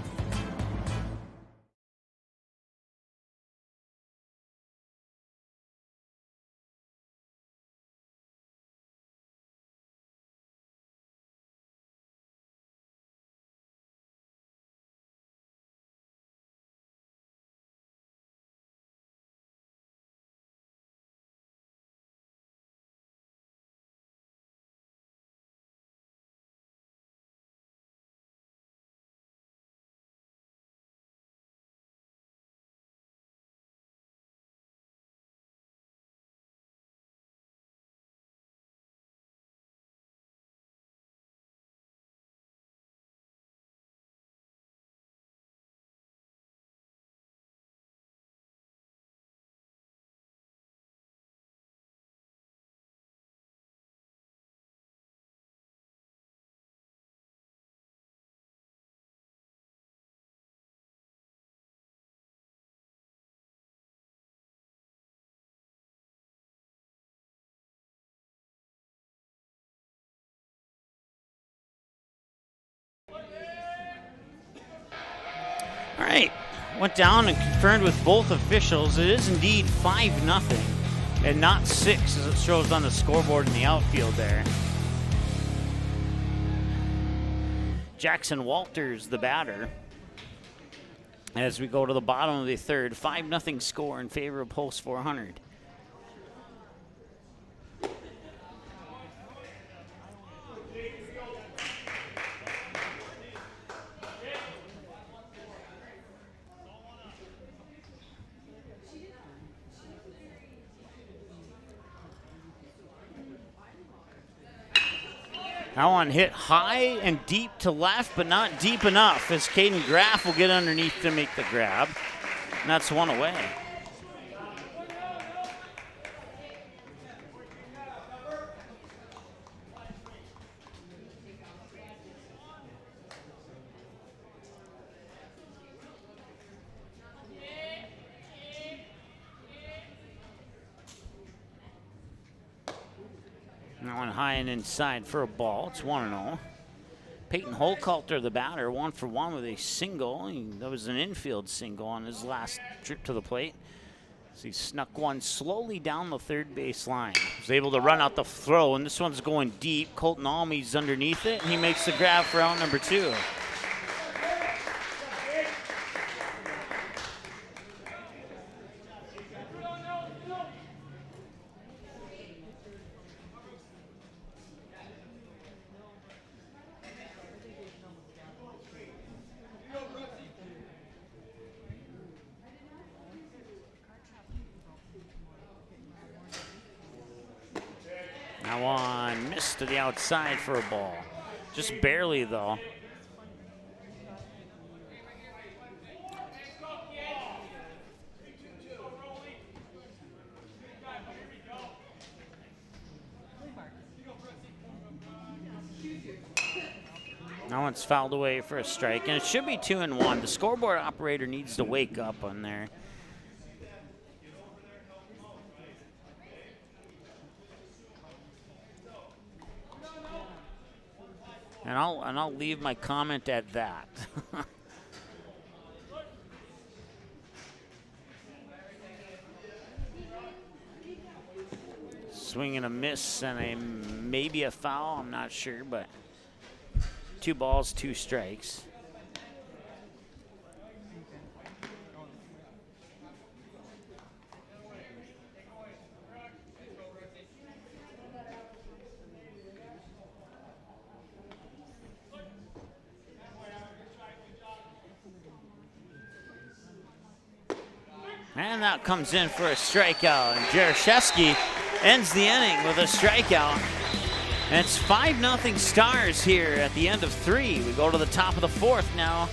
Speaker 2: All right, went down and confirmed with both officials. It is indeed 5-0 and not 6 as it shows on the scoreboard in the outfield there. Jackson Walters, the batter. as we go to the bottom of the third. 5-0 score in favor of Post 400. That one hit high and deep to left, but not deep enough, as Caden Graff will get underneath to make the grab. And that's one away. That one high and inside for a ball. It's 1-0. Peyton Holcoulter, the batter, 1 for 1 with a single. That was an infield single on his last trip to the plate. So he snuck one slowly down the third base line. Was able to run out the throw, and this one's going deep. Colton Almey's underneath it, and he makes the grab for out number 2. That one missed to the outside for a ball. Just barely, though. That one's fouled away for a strike, and it should be 2-1. The scoreboard operator needs to wake up on there. And I'll leave my comment at that. Swing and a miss and maybe a foul, I'm not sure, but 2 balls, 2 strikes. And that comes in for a strikeout. And Jaroszewski ends the inning with a strikeout. And it's 5-0 Stars here at the end of 3. We go to the top of the 4th now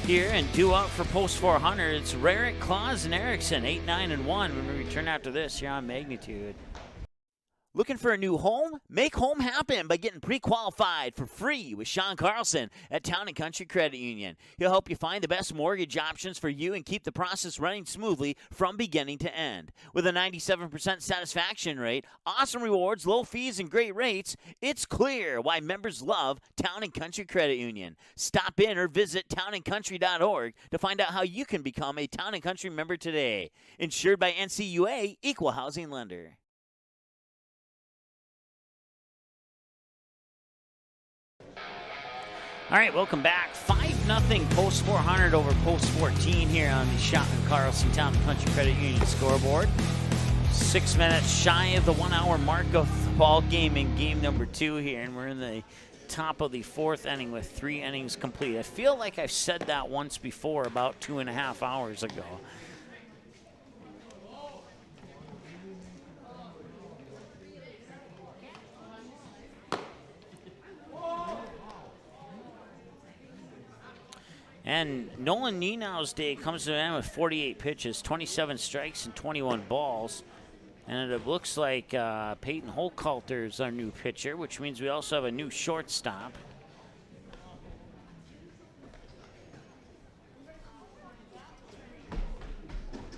Speaker 2: here, and due up for Post 400. It's Rarick, Claus, and Erickson, 8-9-1 when we return after this here on Magnitude.
Speaker 4: Looking for a new home? Make home happen by getting pre-qualified for free with Sean Carlson at Town & Country Credit Union. He'll help you find the best mortgage options for you and keep the process running smoothly from beginning to end. With a 97% satisfaction rate, awesome rewards, low fees, and great rates, it's clear why members love Town & Country Credit Union. Stop in or visit townandcountry.org to find out how you can become a Town & Country member today. Insured by NCUA, Equal Housing Lender.
Speaker 2: All right, welcome back. 5-0 Post 400 over Post 14 here on the Shotton Carlson Town & Country Credit Union scoreboard. 6 minutes shy of the 1 hour mark of the ball game in game number 2 here, and we're in the top of the 4th inning with 3 innings complete. I feel like I've said that once before about 2.5 hours ago. And Nolan Nenow's day comes to an end with 48 pitches, 27 strikes, and 21 balls. And it looks like Peyton Holcoulter is our new pitcher, which means we also have a new shortstop.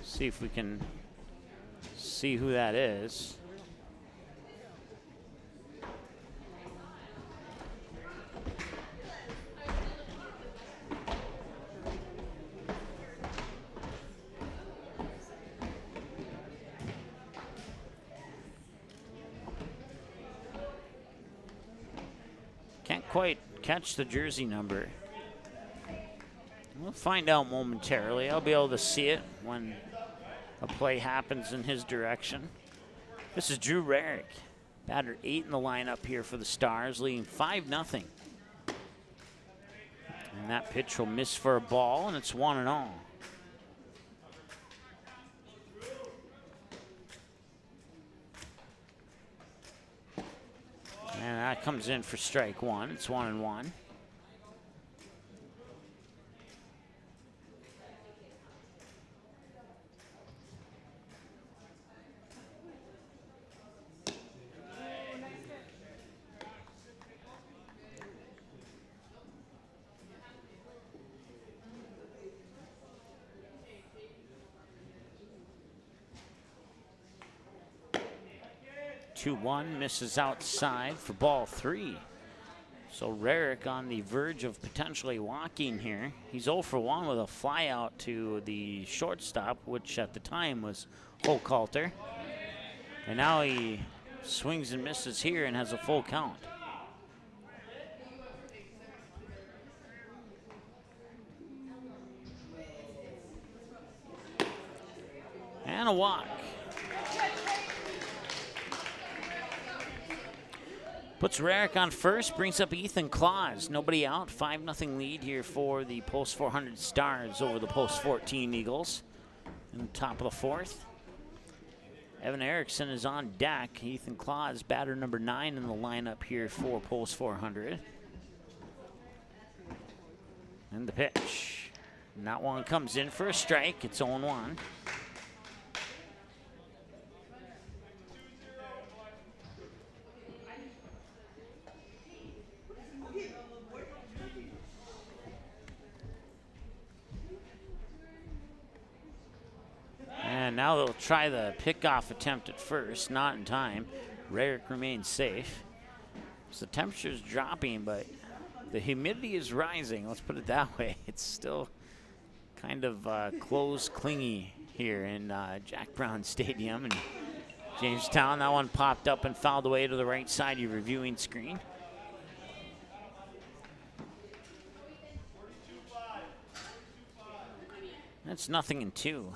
Speaker 2: See if we can see who that is. Can't quite catch the jersey number. We'll find out momentarily. I'll be able to see it when a play happens in his direction. This is Drew Rarick, batter 8 in the lineup here for the Stars, leading 5-0. And that pitch will miss for a ball, and it's 1-0. And that comes in for strike one. It's 1-1. One misses outside for ball 3. So Rarick on the verge of potentially walking here. He's 0 for 1 with a fly out to the shortstop, which at the time was Hochhalter. And now he swings and misses here and has a full count. And a walk. Puts Rarick on first, brings up Ethan Claus. Nobody out, 5-0 lead here for the Post 400 Stars over the Post 14 Eagles in the top of the 4th. Evan Erickson is on deck. Ethan Claus, batter number 9 in the lineup here for Post 400. And the pitch. And that one comes in for a strike. It's 0-1. And now they'll try the pickoff attempt at first, not in time. Rarick remains safe. So the temperature's dropping, but the humidity is rising. Let's put it that way. It's still kind of close, clingy here in Jack Brown Stadium in Jamestown. That one popped up and fouled away to the right side of your reviewing screen. That's 0-2.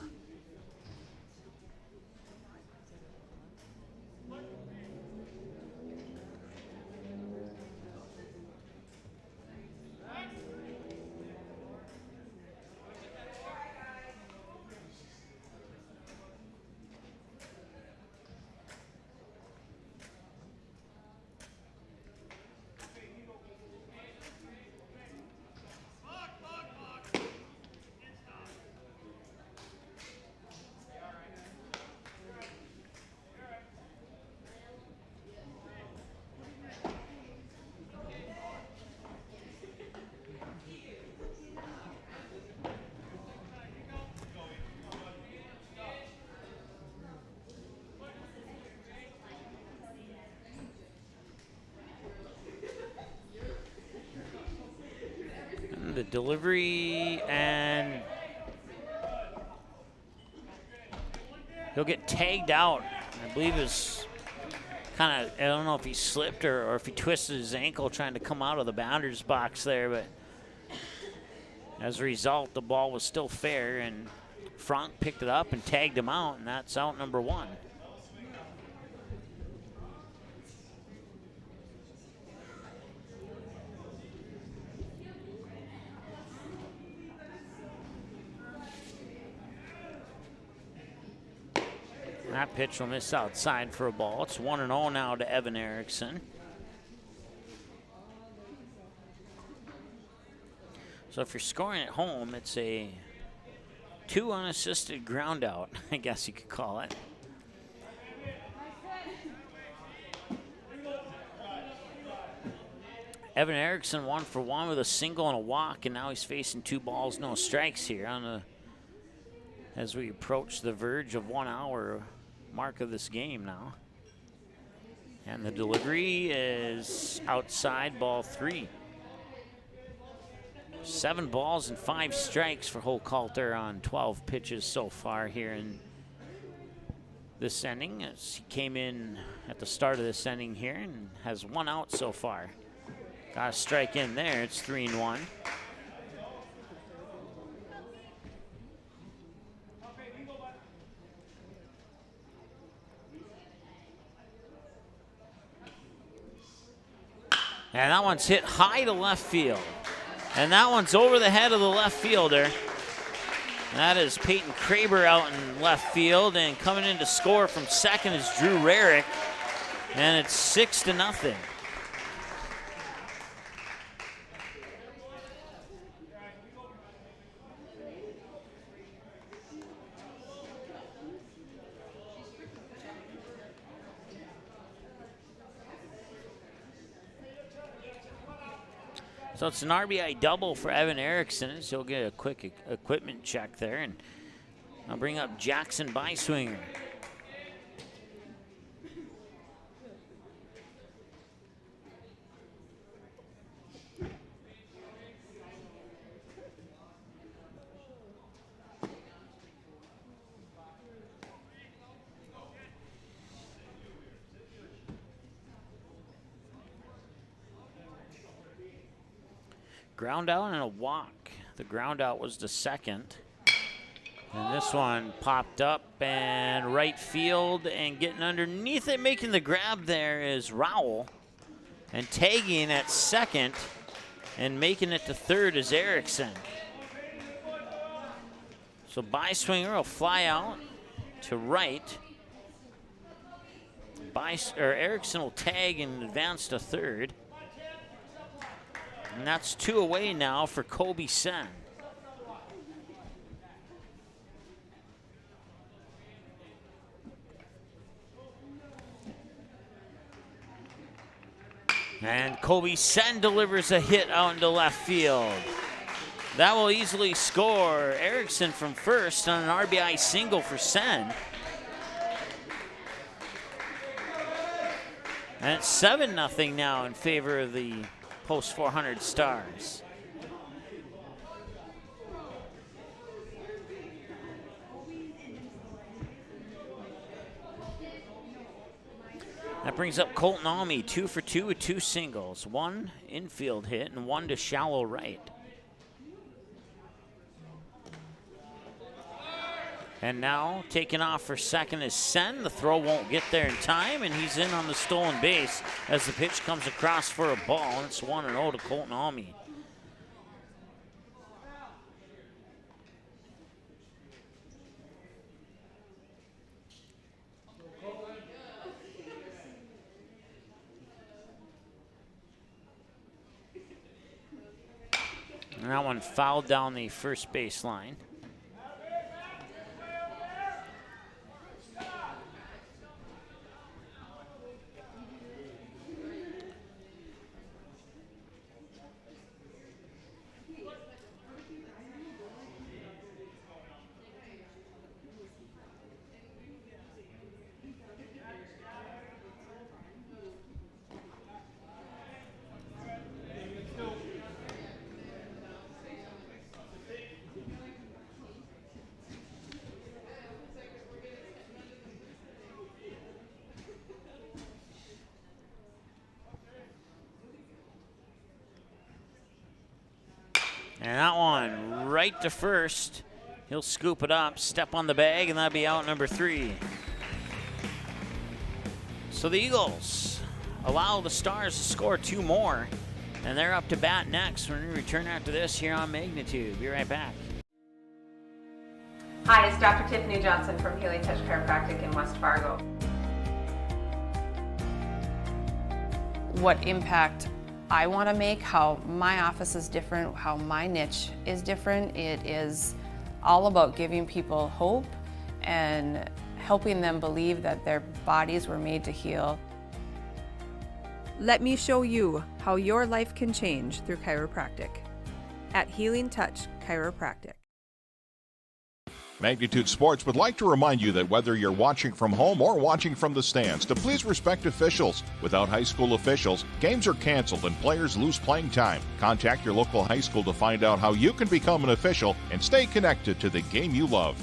Speaker 2: The delivery, and he'll get tagged out. I believe is kind of, I don't know if he slipped or if he twisted his ankle trying to come out of the batter's box there, but as a result, the ball was still fair, and Frank picked it up and tagged him out, and that's out number 1. That pitch will miss outside for a ball. It's 1-0 now to Evan Erickson. So if you're scoring at home, it's a 2 unassisted ground out, I guess you could call it. Evan Erickson 1 for 1 with a single and a walk, and now he's facing 2 balls, no strikes here as we approach the verge of 1 hour mark of this game now. And the delivery is outside, ball 3. 7 balls and 5 strikes for Hochhalter on 12 pitches so far here in this inning, as he came in at the start of this inning here and has 1 out so far. Got a strike in there. It's 3-1. And that one's hit high to left field. And that one's over the head of the left fielder. That is Peyton Kraber out in left field, and coming in to score from second is Drew Rarick, and it's 6-0. So it's an RBI double for Evan Erickson, so he'll get a quick equipment check there, and I'll bring up Jackson Beiswinger. Ground out and a walk. The ground out was the second. And this one popped up and right field, and getting underneath it, making the grab there is Rowell. And tagging at second and making it to third is Erickson. So Beiswinger will fly out to right. Erickson will tag and advance to third. And that's 2 away now for Kobe Sen. And Kobe Sen delivers a hit out into left field. That will easily score. Erickson from first on an RBI single for Sen. And it's 7-0 now in favor of the Post 400 Stars. That brings up Colton Almy, 2 for 2 with 2 singles, 1 infield hit and 1 to shallow right. And now taking off for second is Sen. The throw won't get there in time, and he's in on the stolen base as the pitch comes across for a ball. It's 1-0 to Colton Almy. And that one fouled down the first base line. And that one right to first. He'll scoop it up, step on the bag, and that'll be out number 3. So the Eagles allow the Stars to score 2 more, and they're up to bat next when we return after this here on Magnitude. Be right back.
Speaker 5: Hi, it's Dr. Tiffany Johnson from Healing Touch Chiropractic in West Fargo. What impact I want to make, how my office is different, how my niche is different. It is all about giving people hope and helping them believe that their bodies were made to heal.
Speaker 6: Let me show you how your life can change through chiropractic at Healing Touch Chiropractic.
Speaker 9: Magnitude Sports would like to remind you that whether you're watching from home or watching from the stands, to please respect officials. Without high school officials, games are canceled and players lose playing time. Contact your local high school to find out how you can become an official and stay connected to the game you love.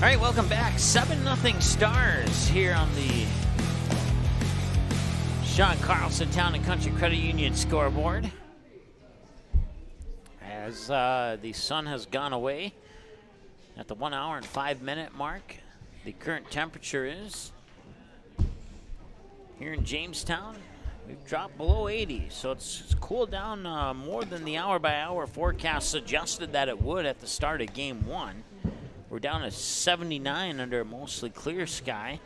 Speaker 2: All right, welcome back. 7-0 Stars here on the Sean Carlson Town and Country Credit Union scoreboard. As the sun has gone away at the 1 hour and 5 minute mark, the current temperature is here in Jamestown. We've dropped below 80, so it's cooled down more than the hour-by-hour forecast suggested that it would at the start of Game 1. We're down to 79 under a mostly clear sky.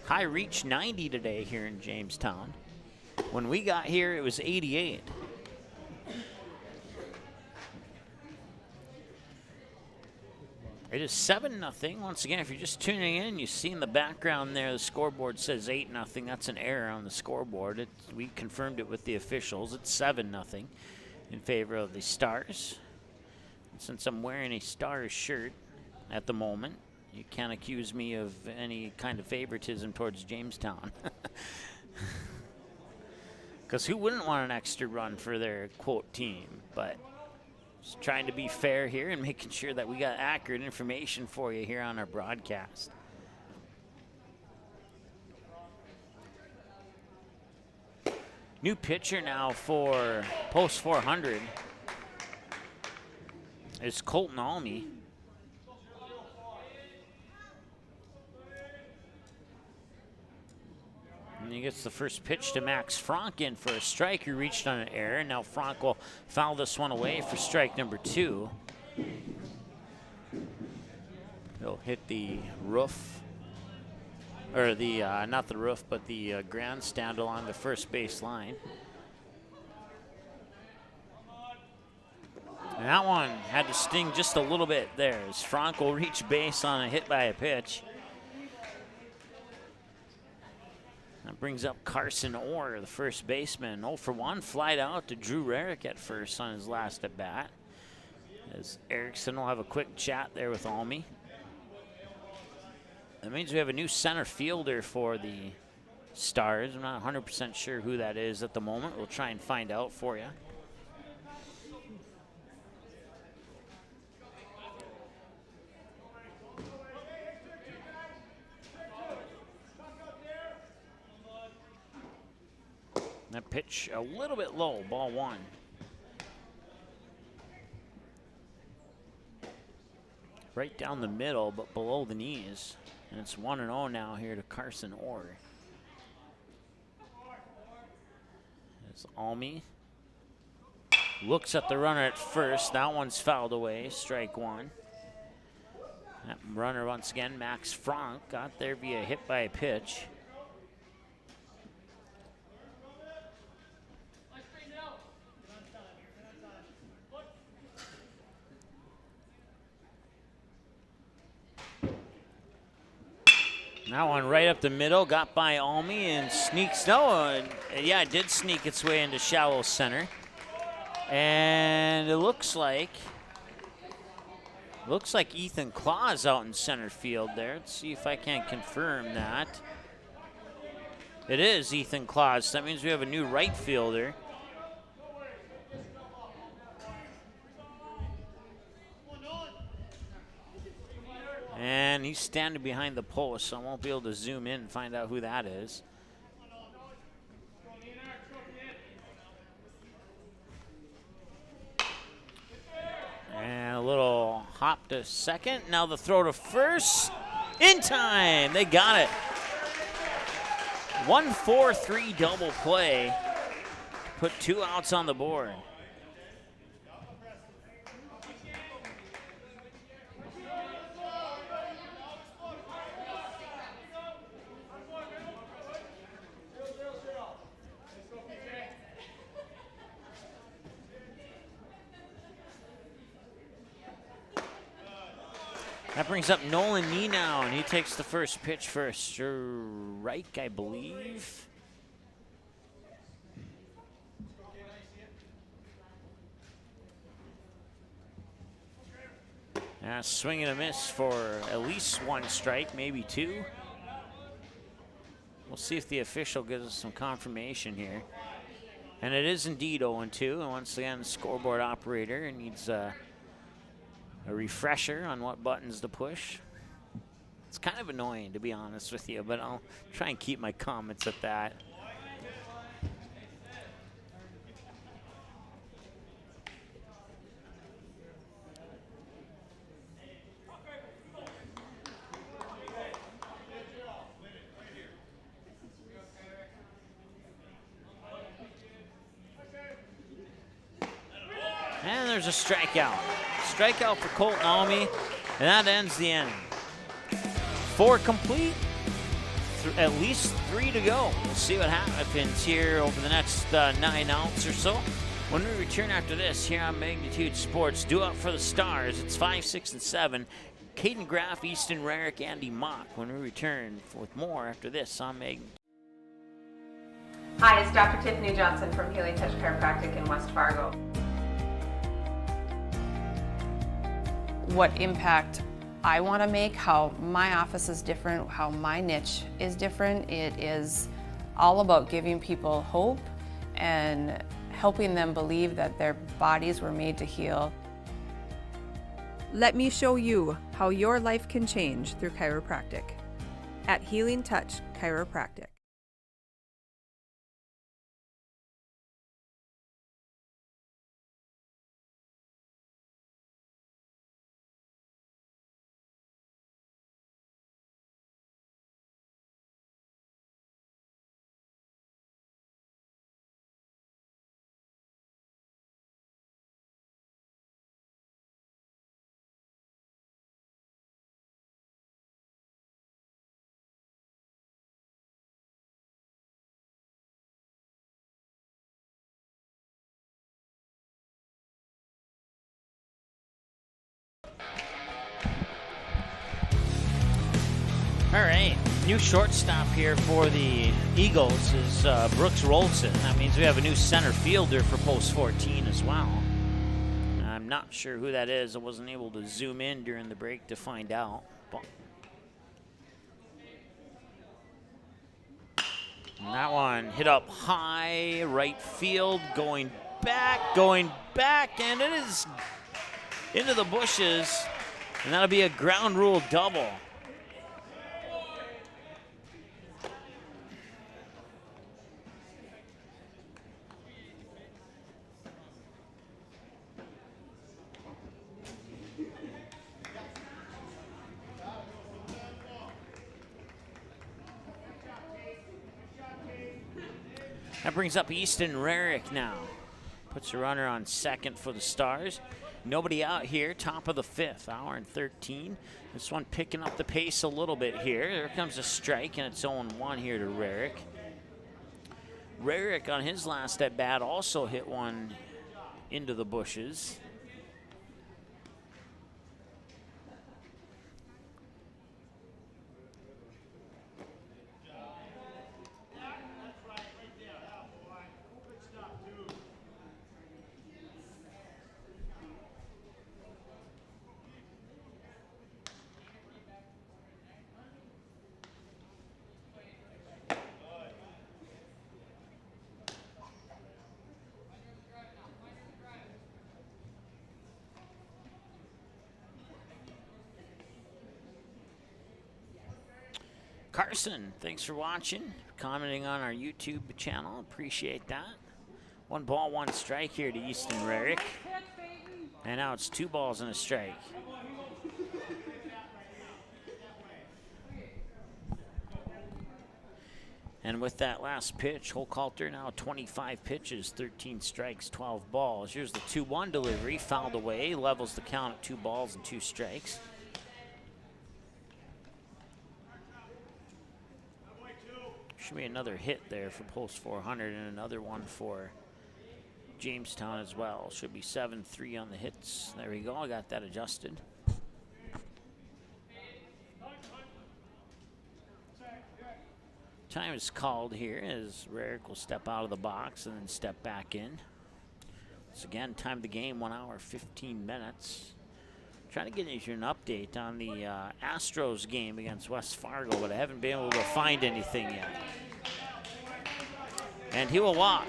Speaker 2: High reached 90 today here in Jamestown. When we got here, it was 88. It is 7-0. Once again, if you're just tuning in, you see in the background there, the scoreboard says 8-0. That's an error on the scoreboard. We confirmed it with the officials. It's 7-0 in favor of the Stars. And since I'm wearing a Stars shirt at the moment, you can't accuse me of any kind of favoritism towards Jamestown. Because who wouldn't want an extra run for their quote team? But just trying to be fair here and making sure that we got accurate information for you here on our broadcast. New pitcher now for Post 400 is Colton Almy. And he gets the first pitch to Max Frank in for a strike. He reached on an error. Now Frank will foul this one away for strike number 2. He'll hit the roof, or the, not the roof, but the grandstand along the first base line. And that one had to sting just a little bit there as Frank will reach base on a hit by a pitch. That brings up Carson Orr, the first baseman. 0 for 1, flied out to Drew Rarick at first on his last at bat. As Erickson will have a quick chat there with Almy. That means we have a new center fielder for the Stars. I'm not 100% sure who that is at the moment. We'll try and find out for you. That pitch a little bit low, ball 1. Right down the middle, but below the knees. And it's 1-0 now here to Carson Orr. As Almy looks at the runner at first. That one's fouled away, strike 1. That runner once again, Max Frank, got there via hit by a pitch. That one right up the middle, got by Almy and sneaks. Yeah, it did sneak its way into shallow center. And it looks like Ethan Claus out in center field there. Let's see if I can confirm that. It is Ethan Claus. That means we have a new right fielder. And he's standing behind the post, so I won't be able to zoom in and find out who that is. And a little hop to second. Now the throw to first. In time. They got it. 1-4-3 double play. Put 2 outs on the board. That brings up Nolan Nenow, and he takes the first pitch for a strike, I believe. Swing and a miss for at least 1 strike, maybe 2. We'll see if the official gives us some confirmation here. And it is indeed 0-2, and once again, the scoreboard operator needs a refresher on what buttons to push. It's kind of annoying, to be honest with you, but I'll try and keep my comments at that. And there's a strikeout. Strikeout for Colton Almy, and that ends the inning. 4 complete, at least 3 to go. We'll see what happens here over the next 9 outs or so. When we return after this here on Magnitude Sports, due up for the Stars. It's 5, 6, and 7. Caden Graff, Easton Rarick, Andy Mock. When we return with more after this on Magnitude.
Speaker 5: Hi, it's Dr. Tiffany Johnson from Healing Touch Chiropractic in West Fargo. What impact I want to make, how my office is different, how my niche is different. It is all about giving people hope and helping them believe that their bodies were made to heal.
Speaker 6: Let me show you how your life can change through chiropractic at Healing Touch Chiropractic.
Speaker 2: All right, new shortstop here for the Eagles is Brooks Rolson. That means we have a new center fielder for post 14 as well. I'm not sure who that is. I wasn't able to zoom in during the break to find out. But and that one hit up high, right field, going back, and it is into the bushes, and that'll be a ground rule double. That brings up Easton Rarick now. Puts a runner on second for the Stars. Nobody out here, top of the 5th, hour and 13. This one picking up the pace a little bit here. There comes a strike, and it's 0-1 here to Rarick. Rarick on his last at bat also hit one into the bushes. Carson, thanks for watching, commenting on our YouTube channel. Appreciate that. 1 ball, 1 strike here to Easton Rarick. And now it's 2 balls and a strike. And with that last pitch, Holkalter now 25 pitches, 13 strikes, 12 balls. Here's the 2-1 delivery, fouled away, levels the count at 2 balls and 2 strikes. Should be another hit there for post 400 and another one for Jamestown as well. Should be 7-3 on the hits. There we go. I got that adjusted. Time is called here as Rarick will step out of the box and then step back in. So again, time of the game, 1 hour, 15 minutes. Trying to get you an update on the Astros game against West Fargo, but I haven't been able to find anything yet. And he will walk.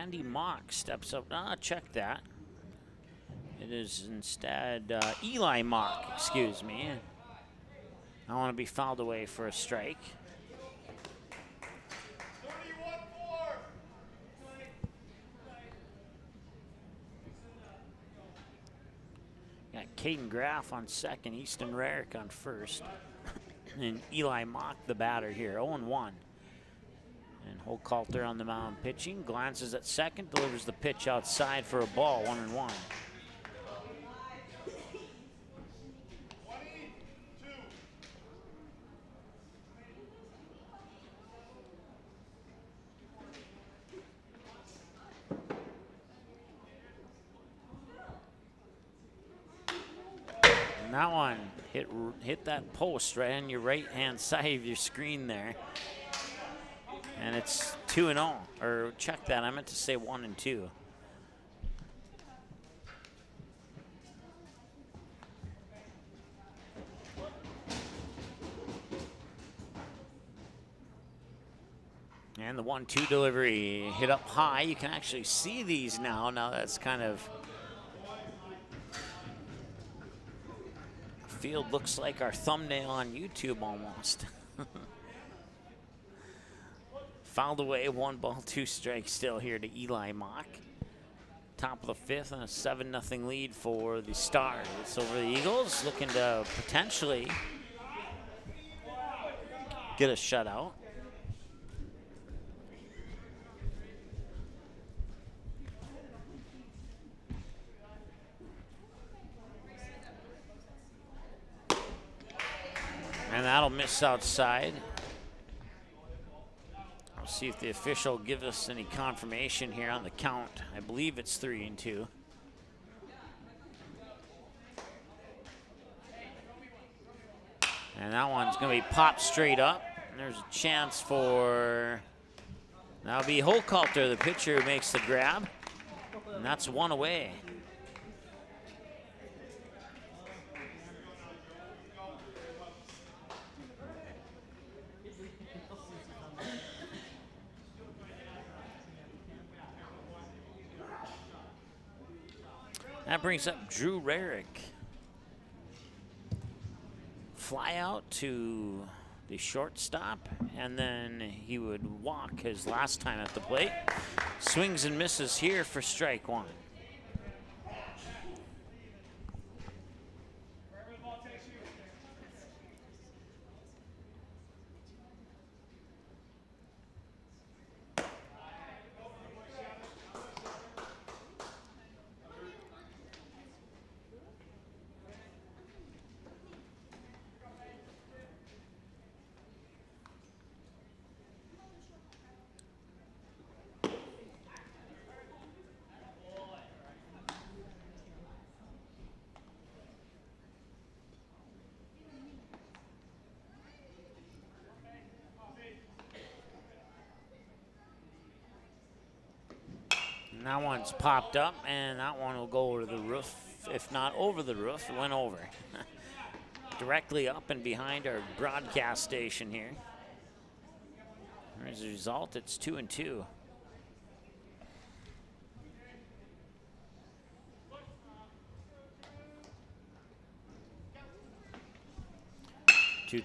Speaker 2: Andy Mock steps up. Check that. It is instead Eli Mock, excuse me. I want to be fouled away for a strike. Got Caden Graff on second, Easton Rarick on first. And Eli Mock, the batter here, 0-1. And Hochhalter on the mound pitching, glances at second, delivers the pitch outside for a ball, 1-1. And that one hit that post right on your right-hand side of your screen there. And it's 2-0, or check that, I meant to say 1-2. And the 1-2 delivery hit up high. You can actually see these now. Now that's kind of, field looks like our thumbnail on YouTube almost. Fouled away, 1 ball, 2 strikes still here to Eli Mock. Top of the fifth and a 7-0 lead for the Stars over the Eagles, looking to potentially get a shutout. And that'll miss outside. I'll see if the official gives us any confirmation here on the count. I believe it's 3-2. And that one's going to be popped straight up. And there's a chance for, that'll be Hochhalter, the pitcher, who makes the grab. And that's 1 away. That brings up Drew Rarick. Fly out to the shortstop, and then he would walk his last time at the plate. Swings and misses here for strike 1. That one's popped up, and that one will go over the roof. If not over the roof, it went over. Directly up and behind our broadcast station here. As a result, it's 2-2.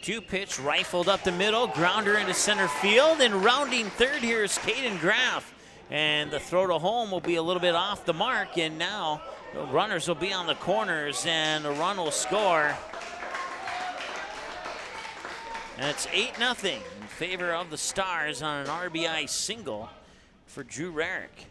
Speaker 2: Two pitch rifled up the middle, grounder into center field, and rounding third here is Caden Graff. And the throw to home will be a little bit off the mark, and now the runners will be on the corners, and a run will score. And it's 8-0 in favor of the Stars on an RBI single for Drew Rarick.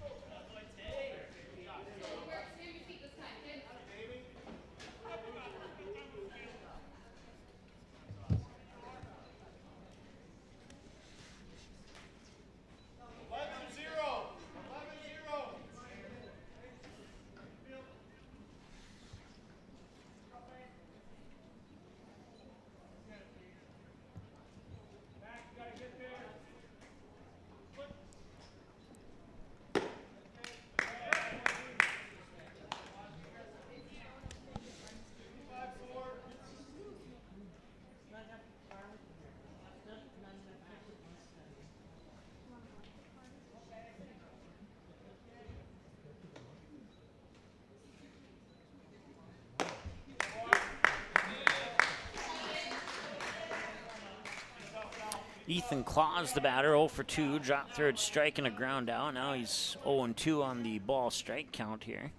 Speaker 2: Ethan Claus, the batter, 0 for 2, dropped third strike and a ground out. Now he's 0 and 2 on the ball strike count here.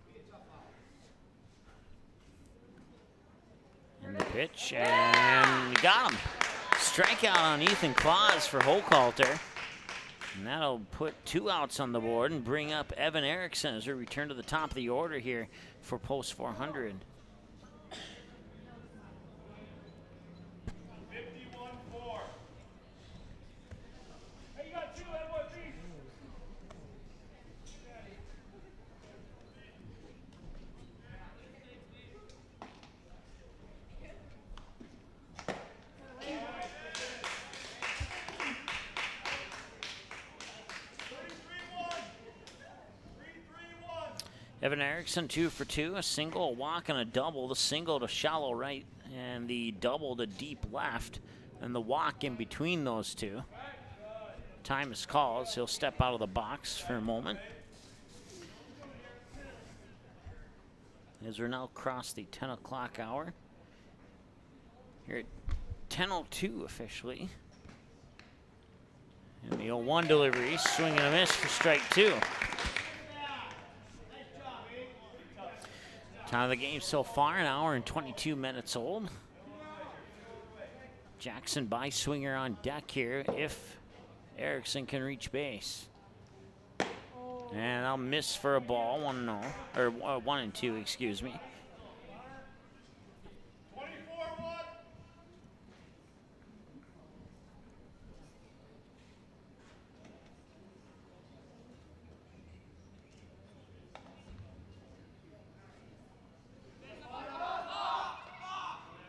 Speaker 2: And the pitch, and got him. Strikeout on Ethan Claus for Hochhalter. And that'll put 2 outs on the board and bring up Evan Erickson as we return to the top of the order here for post 400. Evan Erickson 2 for 2, a single, a walk, and a double. The single to shallow right and the double to deep left, and the walk in between those two. Time is called, so he'll step out of the box for a moment. As we're now across the 10 o'clock hour. Here at 10:02 officially. And the 0-1 delivery, swing and a miss for strike 2. Time of the game so far, an hour and 22 minutes old. Jackson by swinger on deck here if Erickson can reach base. And I'll miss for a ball, 1-0, or 1-2, excuse me.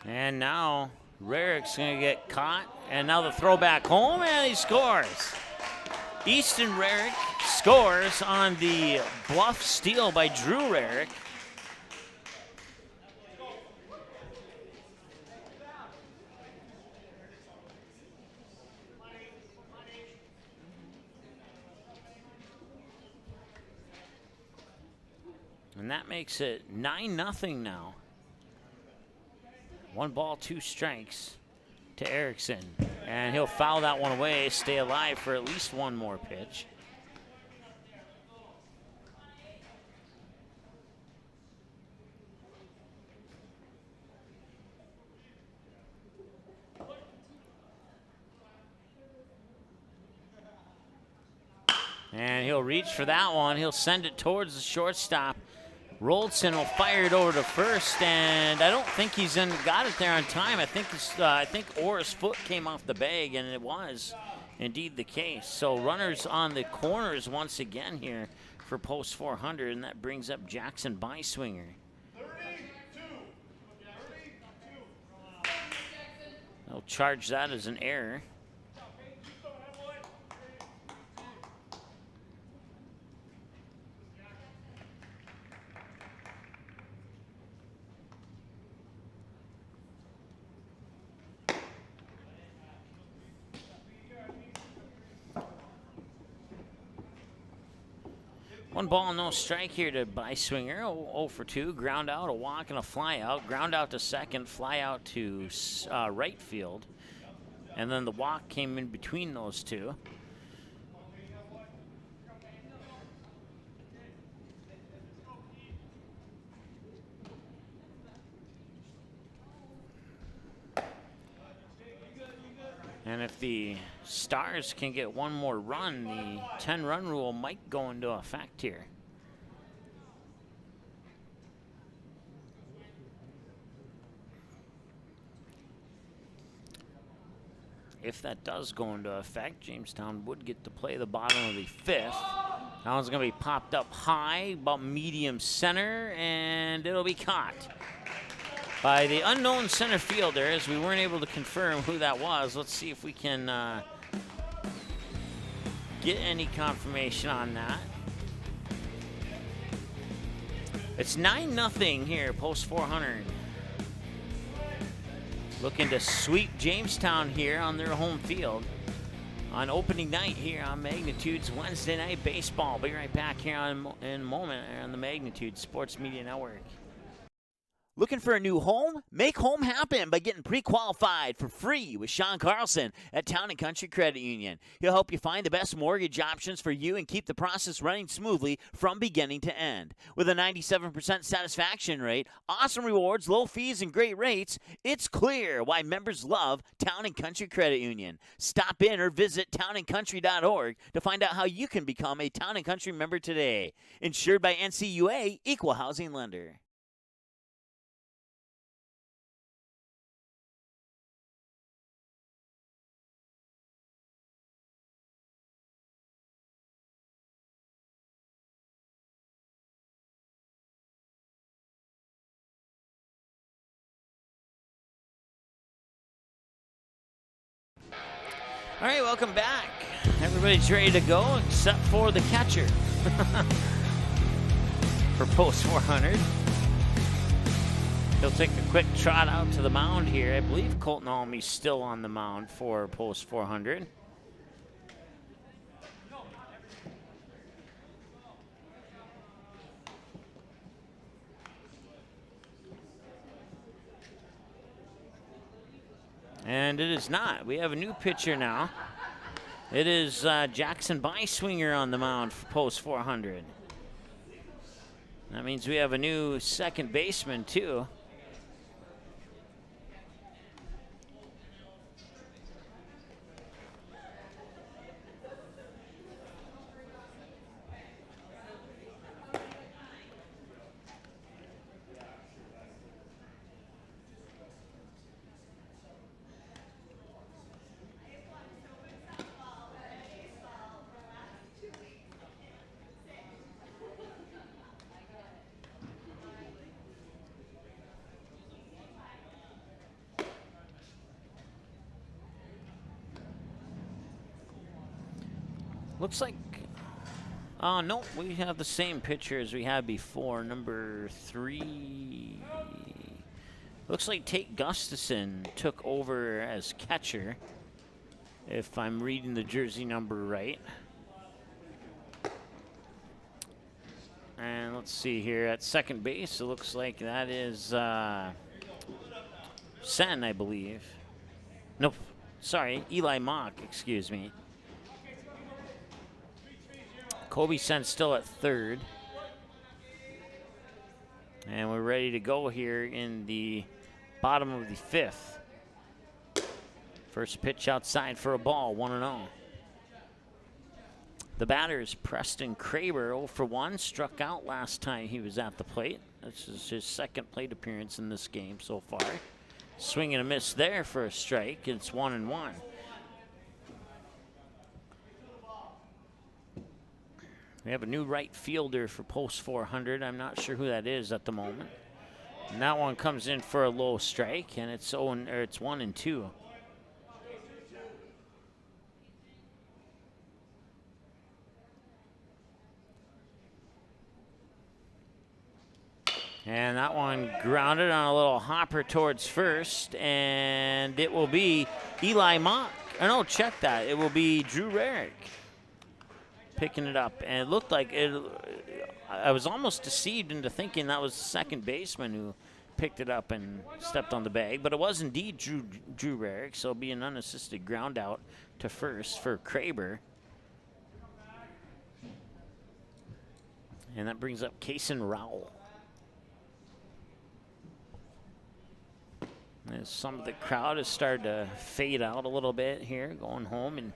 Speaker 2: And now Rarick's going to get caught. And now the throw back home, and he scores. Easton Rarick scores on the bluff steal by Drew Rarick. And that makes it 9-0 now. 1 ball, 2 strikes to Erickson. And he'll foul that one away, stay alive for at least one more pitch. And he'll reach for that one. He'll send it towards the shortstop. Roldson will fire it over to first, and I don't think he's got it there on time. I think Orr's foot came off the bag, and it was indeed the case. So runners on the corners once again here for post 400, and that brings up Jackson Beiswinger.
Speaker 10: 32.
Speaker 2: They'll charge that as an error. One ball, no strike here to Beiswinger. 0 for 2. Ground out, a walk, and a fly out. Ground out to second, fly out to right field. And then the walk came in between those two. And if the Stars can get one more run, the 10-run rule might go into effect here. If that does go into effect, Jamestown would get to play the bottom of the 5th. That one's going to be popped up high, about medium center, and it'll be caught by the unknown center fielder, as we weren't able to confirm who that was. Let's see if we can get any confirmation on that. It's 9-0 here, post 400. Looking to sweep Jamestown here on their home field on opening night here on Magnitude's Wednesday Night Baseball. Be right back here in a moment on the Magnitude Sports Media Network.
Speaker 4: Looking for a new home? Make home happen by getting pre-qualified for free with Sean Carlson at Town & Country Credit Union. He'll help you find the best mortgage options for you and keep the process running smoothly from beginning to end. With a 97% satisfaction rate, awesome rewards, low fees, and great rates, it's clear why members love Town & Country Credit Union. Stop in or visit townandcountry.org to find out how you can become a Town & Country member today. Insured by NCUA, Equal Housing Lender.
Speaker 2: All right, welcome back. Everybody's ready to go except for the catcher for post 400. He'll take a quick trot out to the mound here. I believe Colton Almey's still on the mound for post 400. And it is not. We have a new pitcher now. It is Jackson Byswinger on the mound for post 400. That means we have a new second baseman, too. Looks like, no, we have the same pitcher as we had before, number 3. Looks like Tate Gustafson took over as catcher, if I'm reading the jersey number right. And let's see here, at second base, it looks like that is Sen, I believe. Nope, sorry, Eli Mock, excuse me. Kobe Sen's still at third. And we're ready to go here in the bottom of the 5th. First pitch outside for a ball, 1-0. The batter is Preston Kraber, 0 for 1. Struck out last time he was at the plate. This is his second plate appearance in this game so far. Swing and a miss there for a strike. It's 1-1. We have a new right fielder for post 400. I'm not sure who that is at the moment. And that one comes in for a low strike, and it's 1-2. And that one grounded on a little hopper towards first, and it will be Eli Mock. Oh, no, check that. It will be Drew Rarick picking it up. And it looked like it. I was almost deceived into thinking that was the second baseman who picked it up and stepped on the bag, but it was indeed Drew Rarick, so it'll be an unassisted ground out to first for Kraber. And that brings up Kaysen Rowell. As some of the crowd has started to fade out a little bit here, going home and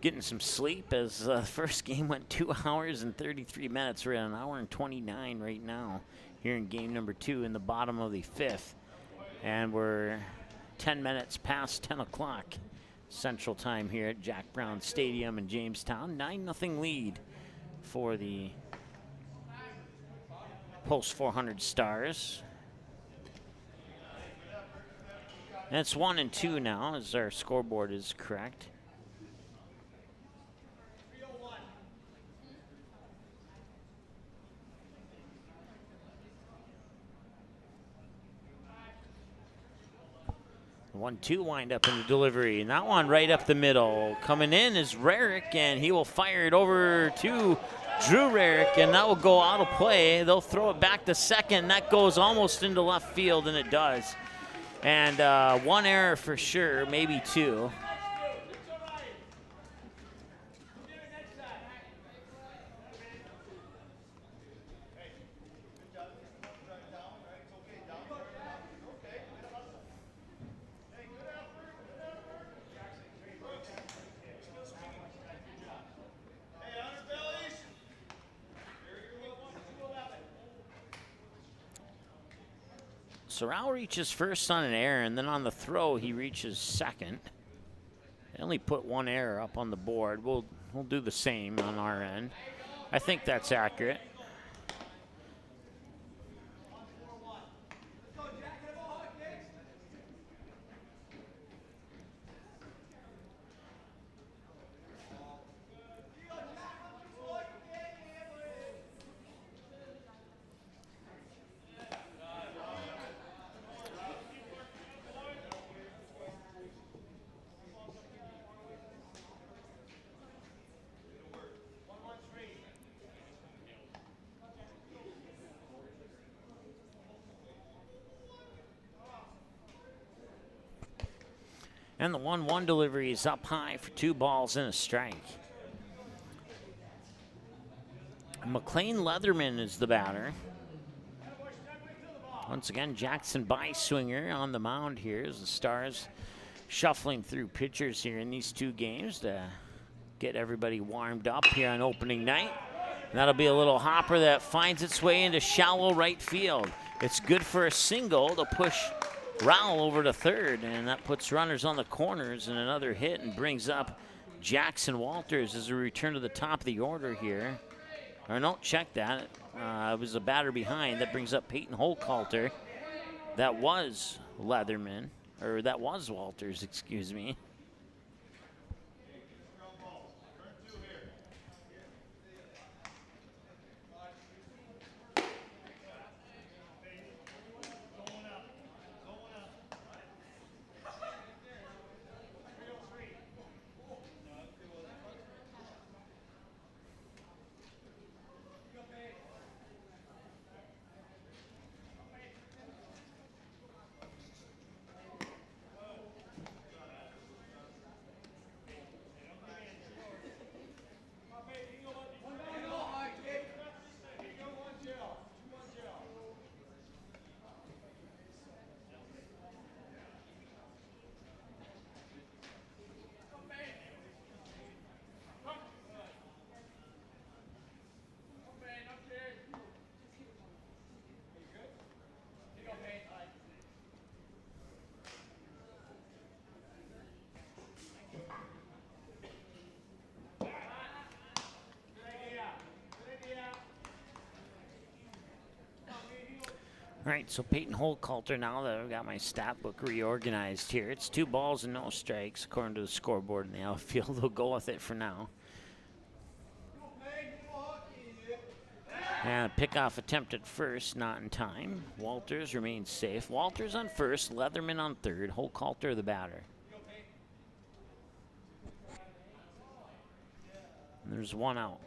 Speaker 2: getting some sleep, as the first game went 2 hours and 33 minutes. We're at 1 hour and 29 right now here in game number 2 in the bottom of the 5th. And we're 10 minutes past 10 o'clock Central Time here at Jack Brown Stadium in Jamestown. 9-0 lead for the post 400 Stars. And it's 1-2 now, as our scoreboard is correct. The 1-2 wind up in the delivery, and that one right up the middle. Coming in is Rarick, and he will fire it over to Drew Rarick, and that will go out of play. They'll throw it back to second. That goes almost into left field, and it does. And one error for sure, maybe two. Sorrell reaches first on an error, and then on the throw, he reaches second. They only put one error up on the board. We'll do the same on our end. I think that's accurate. And the 1-1 delivery is up high for 2 balls and a strike. McLean Leatherman is the batter. Once again, Jackson Byswinger on the mound here as the Stars shuffling through pitchers here in these 2 games to get everybody warmed up here on opening night. And that'll be a little hopper that finds its way into shallow right field. It's good for a single to push Rowell over to third, and that puts runners on the corners, and another hit and brings up Jackson Walters as we return to the top of the order here. Or no, check that. It was a batter behind. That brings up Peyton Holthalter. That was Leatherman, or that was Walters, excuse me. All right, so Peyton Holthalter, now that I've got my stat book reorganized here, it's 2 balls and no strikes according to the scoreboard in the outfield. They'll go with it for now. And a pickoff attempt at first, not in time. Walters remains safe. Walters on first, Leatherman on third, Holthalter the batter. And there's 1 out.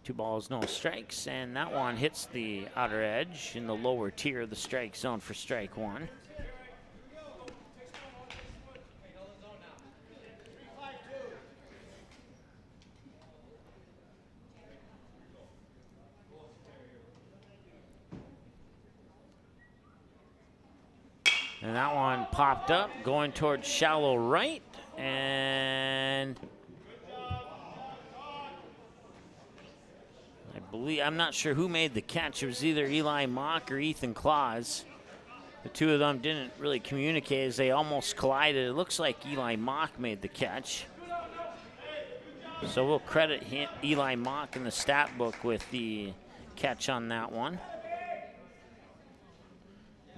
Speaker 2: 2 balls, no strikes, and that one hits the outer edge in the lower tier of the strike zone for strike 1. And that one popped up, going towards shallow right, and I'm not sure who made the catch. It was either Eli Mock or Ethan Claus. The 2 of them didn't really communicate as they almost collided. It looks like Eli Mock made the catch. So we'll credit Eli Mock in the stat book with the catch on that one.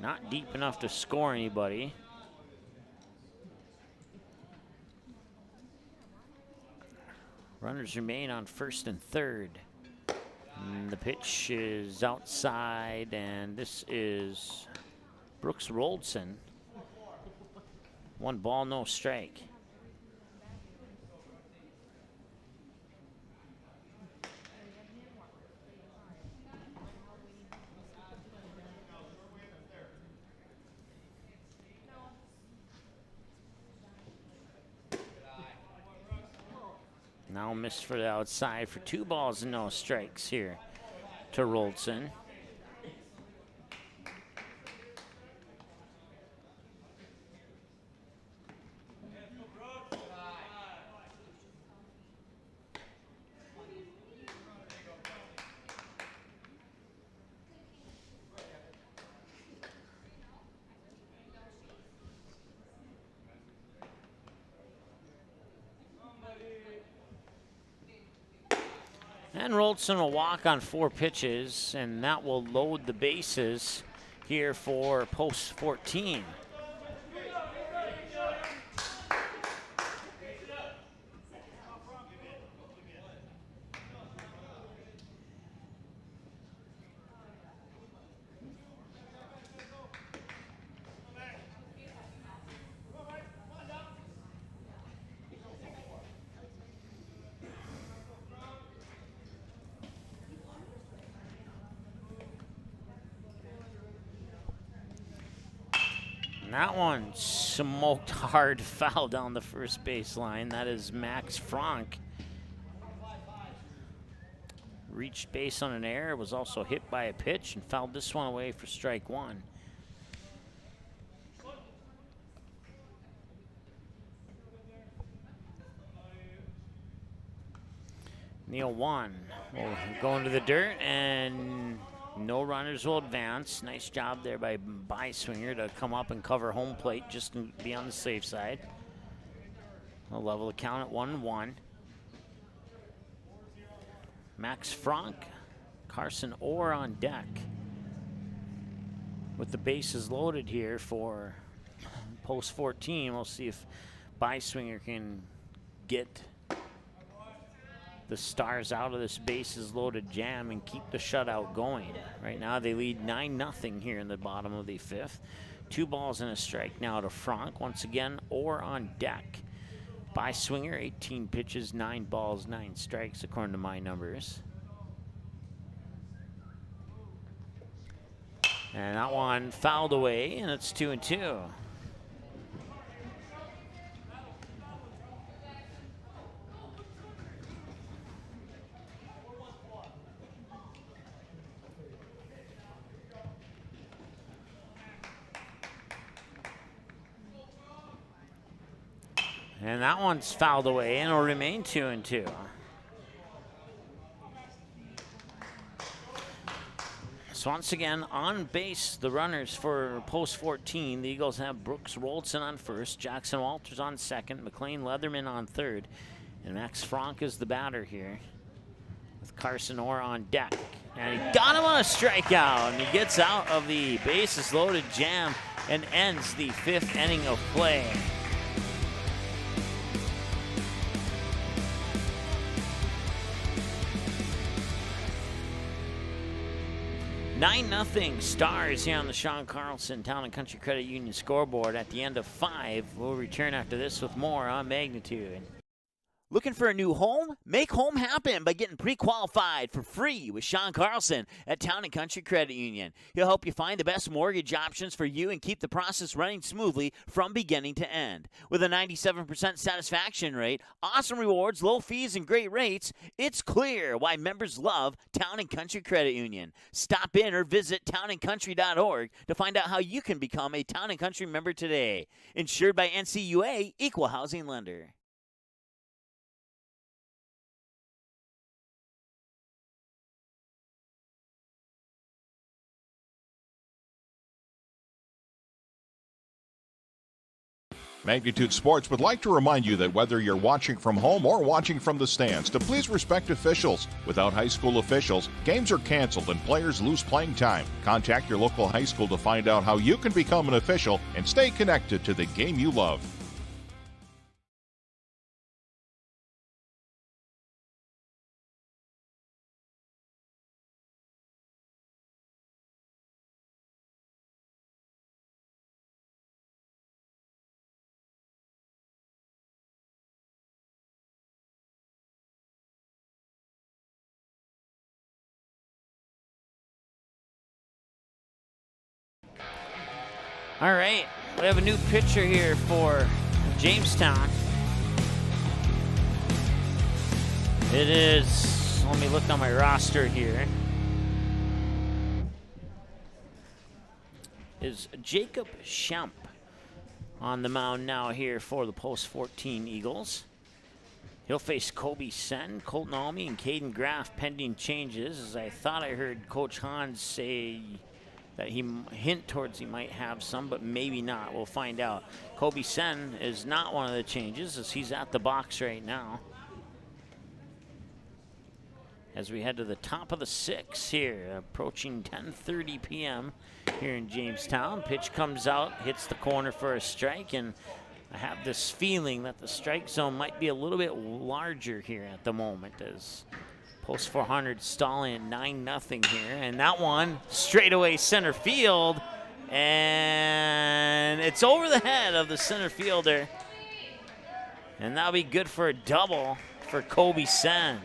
Speaker 2: Not deep enough to score anybody. Runners remain on first and third. And the pitch is outside, and this is Brooks Roldson. 1 ball, no strike. now. Missed for the outside for 2 balls and no strikes here to Roldson. And Roldson will walk on 4 pitches, and that will load the bases here for post 14. And that one smoked hard, foul down the first baseline. That is Max Frank. Reached base on an error, was also hit by a pitch and fouled this one away for strike 1. Neil 1 will go into the dirt, and no runners will advance. Nice job there by Beiswinger to come up and cover home plate just to be on the safe side. I'll level the count at 1-1. Max Frank, Carson Orr on deck. With the bases loaded here for post 14, we'll see if Beiswinger can get the Stars out of this bases loaded jam and keep the shutout going. Right now they lead 9-0 here in the bottom of the 5th. 2 balls and a strike now to Frank. Once again, Orr on deck. Beiswinger, 18 pitches, 9 balls, 9 strikes according to my numbers. And that one fouled away, and it's 2-2. And that one's fouled away, and it'll remain 2-2. So once again, on base, the runners for post 14. The Eagles have Brooks Roldson on first, Jackson Walters on second, McLean Leatherman on third, and Max Frank is the batter here with Carson Orr on deck. And he got him on a strikeout, and he gets out of the bases loaded jam and ends the 5th inning of play. 9-0 Stars here on the Sean Carlson Town and Country Credit Union scoreboard at the end of 5. We'll return after this with more on Magnitude.
Speaker 4: Looking for a new home? Make home happen by getting pre-qualified for free with Sean Carlson at Town and Country Credit Union. He'll help you find the best mortgage options for you and keep the process running smoothly from beginning to end. With a 97% satisfaction rate, awesome rewards, low fees, and great rates, it's clear why members love Town and Country Credit Union. Stop in or visit townandcountry.org to find out how you can become a Town and Country member today. Insured by NCUA, Equal Housing Lender.
Speaker 9: Magnitude Sports would like to remind you that whether you're watching from home or watching from the stands, to please respect officials. Without high school officials, games are canceled and players lose playing time. Contact your local high school to find out how you can become an official and stay connected to the game you love.
Speaker 2: All right, we have a new pitcher here for Jamestown. It is, let me look on my roster here, is Jacob Schemp on the mound now here for the Post 14 Eagles. He'll face Kobe Sen, Colton Almy, and Caden Graff pending changes, as I thought I heard Coach Hans say that he hint towards he might have some, but maybe not. We'll find out. Kobe Sen is not one of the changes, as he's at the box right now. As we head to the top of the 6th here, approaching 10:30 p.m. here in Jamestown. Pitch comes out, hits the corner for a strike, and I have this feeling that the strike zone might be a little bit larger here at the moment, as Post 400 stalling at 9-0 here. And that one straight away center field, and it's over the head of the center fielder. And that'll be good for a double for Kobe Sen.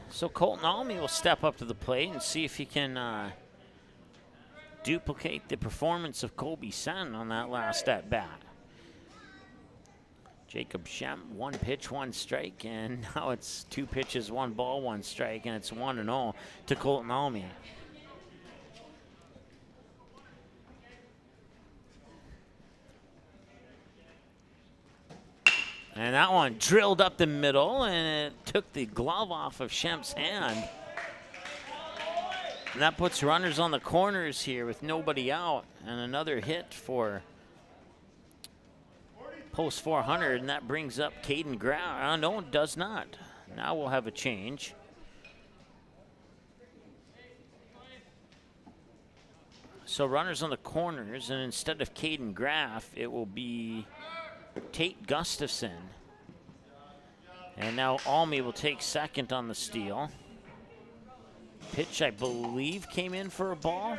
Speaker 2: So Colton Almy will step up to the plate and see if he can duplicate the performance of Kobe Sen on that last at bat. Jacob Schemp, 1 pitch, 1 strike, and now it's 2 pitches, 1 ball, 1 strike, and it's 1-0 to Colton Almy. And that one drilled up the middle, and it took the glove off of Schemp's hand. And that puts runners on the corners here with nobody out, and another hit for Post 400, and that brings up Caden Graff. No, it does not. Now we'll have a change. So runners on the corners, and instead of Caden Graff, it will be Tate Gustafson. And now Almy will take second on the steal. Pitch, I believe, came in for a ball.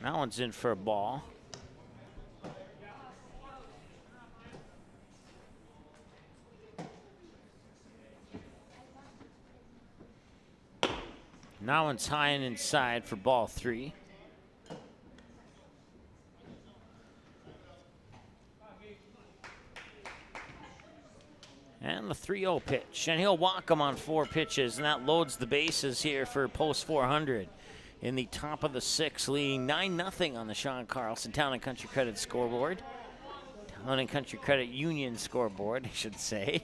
Speaker 2: That one's in for a ball. That one's high and inside for ball 3. And the 3-0 pitch, and he'll walk him on 4 pitches, and that loads the bases here for Post 400 in the top of the 6th, leading 9-0 on the Sean Carlson Town and Country Credit scoreboard. Town and Country Credit Union scoreboard, I should say.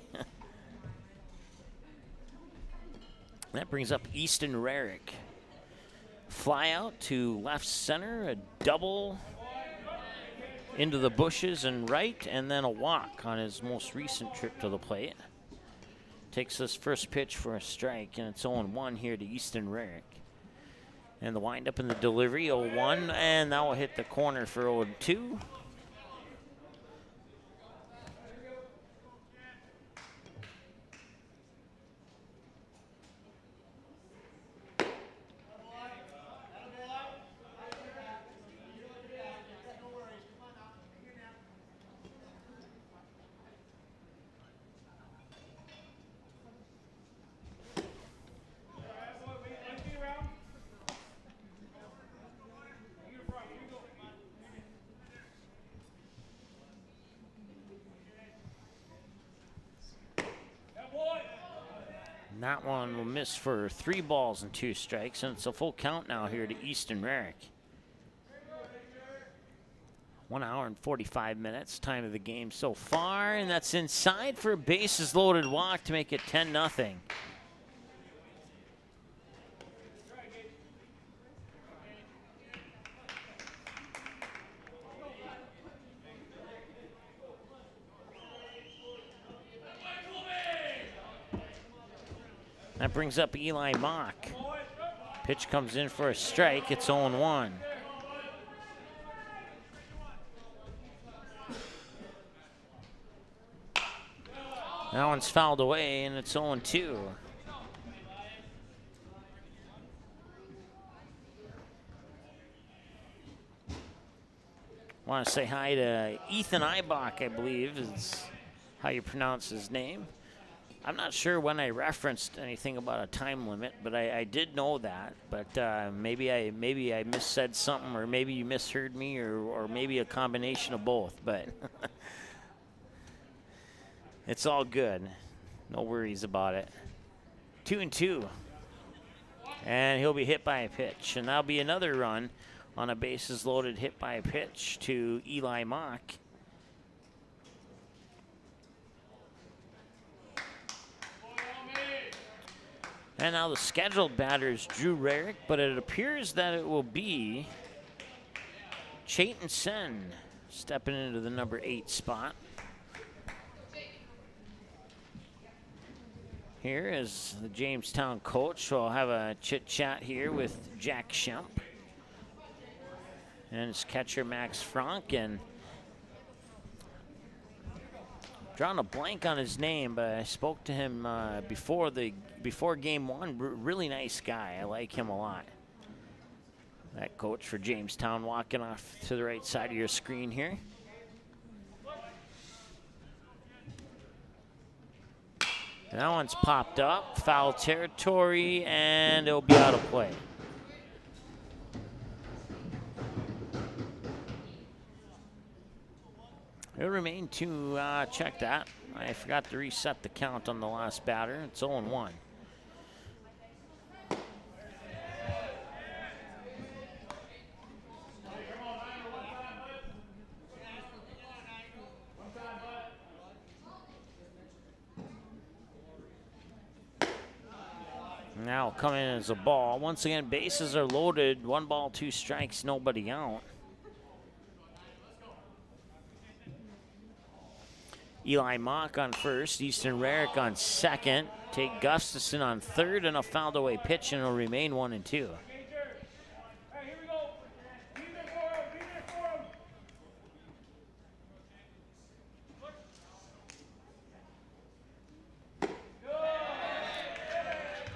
Speaker 2: That brings up Easton Rarick. Fly out to left center, a double into the bushes and right, and then a walk on his most recent trip to the plate. Takes this first pitch for a strike, and it's 0-1 here to Easton Rarick. And the windup and the delivery, 0-1, and that will hit the corner for 0-2. That one will miss for 3 balls and 2 strikes, and it's a full count now here to Easton Rarick. 1 hour and 45 minutes, time of the game so far, and that's inside for a bases loaded walk to make it 10-0. That brings up Eli Mock. Pitch comes in for a strike. It's 0-1. That one's fouled away, and it's 0-2. Want to say hi to Ethan Eibach, I believe is how you pronounce his name. I'm not sure when I referenced anything about a time limit, but I did know that. But maybe I missaid something, or maybe you misheard me, or maybe a combination of both. But it's all good. No worries about it. 2-2. And he'll be hit by a pitch. And that'll be another run on a bases loaded hit by a pitch to Eli Mock. And now the scheduled batter is Drew Rarick, but it appears that it will be Chayton Sen stepping into the number 8 spot. Here is the Jamestown coach. We'll have a chit-chat here with Jack Schemp and his catcher Max Frank, and drawing a blank on his name, but I spoke to him before game one. Really nice guy. I like him a lot. That coach for Jamestown walking off to the right side of your screen here. And that one's popped up, foul territory, and it'll be out of play. It'll remain to check that. I forgot to reset the count on the last batter. It's 0-1. Now coming in as a ball. Once again, bases are loaded. 1 ball, 2 strikes, nobody out. Eli Mock on first, Easton Rarick on second. Tate Gustafson on third, and a fouled away pitch, and it'll remain 1-2.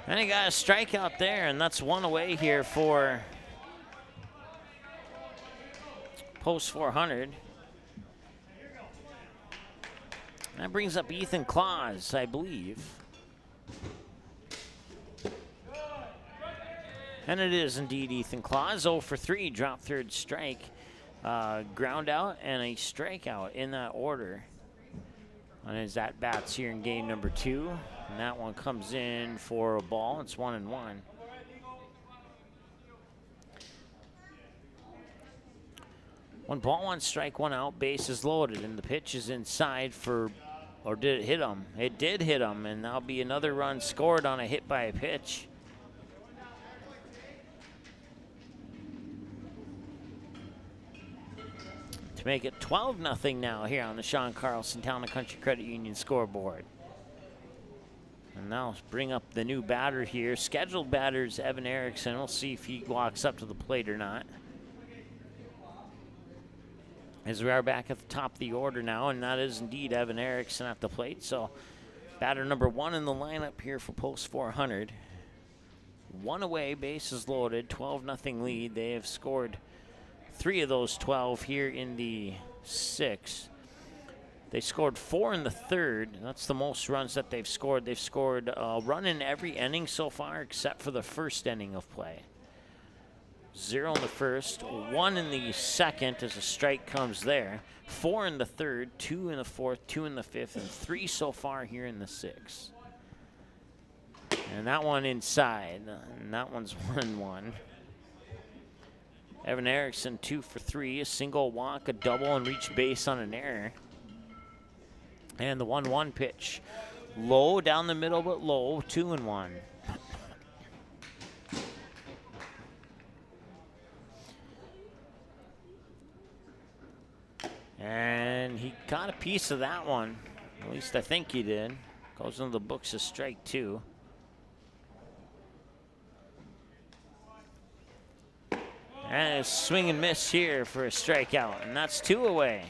Speaker 2: And he got a strikeout there, and that's 1 away here for post 400. That brings up Ethan Claus, I believe. And it is indeed Ethan Claus. 0 for 3, drop third strike. Ground out and a strikeout in that order on his at-bats here in game number 2. And that one comes in for a ball. It's 1-1. 1 ball, 1 strike, 1 out, bases loaded, and the pitch is inside for, or did it hit him? It did hit him, and that'll be another run scored on a hit by a pitch. To make it 12-0 now here on the Sean Carlson Town and Country Credit Union scoreboard. And now let's bring up the new batter here. Scheduled batter is Evan Erickson. We'll see if he walks up to the plate or not. As we are back at the top of the order now, and that is indeed Evan Erickson at the plate. So batter number 1 in the lineup here for post 400. 1 away, bases loaded, 12-0 lead. They have scored 3 of those 12 here in the 6th. They scored 4 in the 3rd. That's the most runs that they've scored. They've scored a run in every inning so far except for the first inning of play. 0 in the first, 1 in the second as a strike comes there. 4 in the 3rd, 2 in the 4th, 2 in the 5th, and 3 so far here in the 6th. And that one inside, and that one's 1-1. Evan Erickson 2 for 3, a single walk, a double, and reach base on an error. And the 1-1 pitch. Low, down the middle, but low, 2-1. And he got a piece of that one. At least I think he did. Goes into the books as strike 2. And a swing and miss here for a strikeout, and that's 2 away.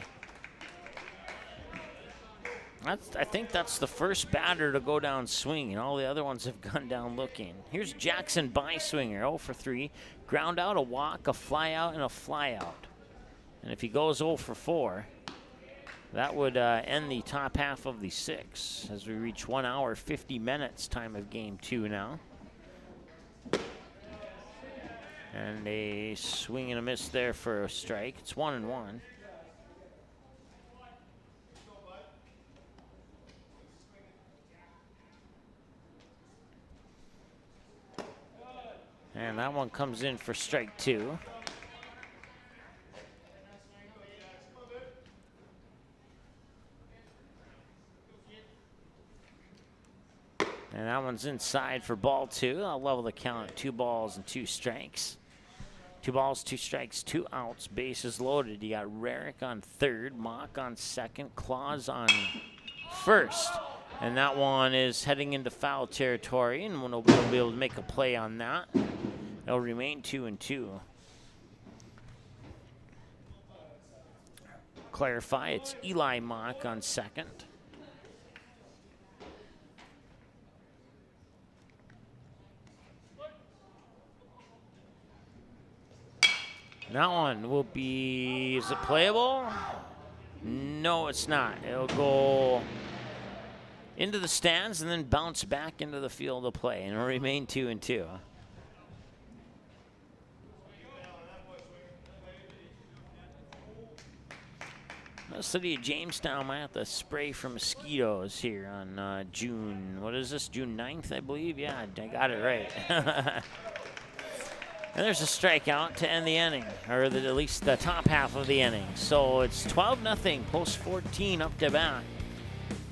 Speaker 2: I think that's the first batter to go down swinging. All the other ones have gone down looking. Here's Jackson Byswinger, 0 for 3. Ground out, a walk, a fly out, and a fly out. And if he goes 0 for 4, that would end the top half of the 6 as we reach 1 hour, 50 minutes time of game 2 now. And a swing and a miss there for a strike. It's 1-1. And that one comes in for strike 2. And that one's inside for ball 2. I'll level the count at 2 balls and 2 strikes. 2 balls, 2 strikes, 2 outs, bases loaded. You got Rarick on third, Mock on second, Claus on first. And that one is heading into foul territory, and nobody will be able to make a play on that. It'll remain 2-2. Clarify, it's Eli Mock on second. That one will be, is it playable? No, it's not. It'll go into the stands and then bounce back into the field of play, and it'll remain 2-2. The city of Jamestown might have to spray for mosquitoes here on June 9th, I believe? Yeah, I got it right. And there's a strikeout to end the inning, or at least the top half of the inning. So it's 12-0, post 14 up to bat.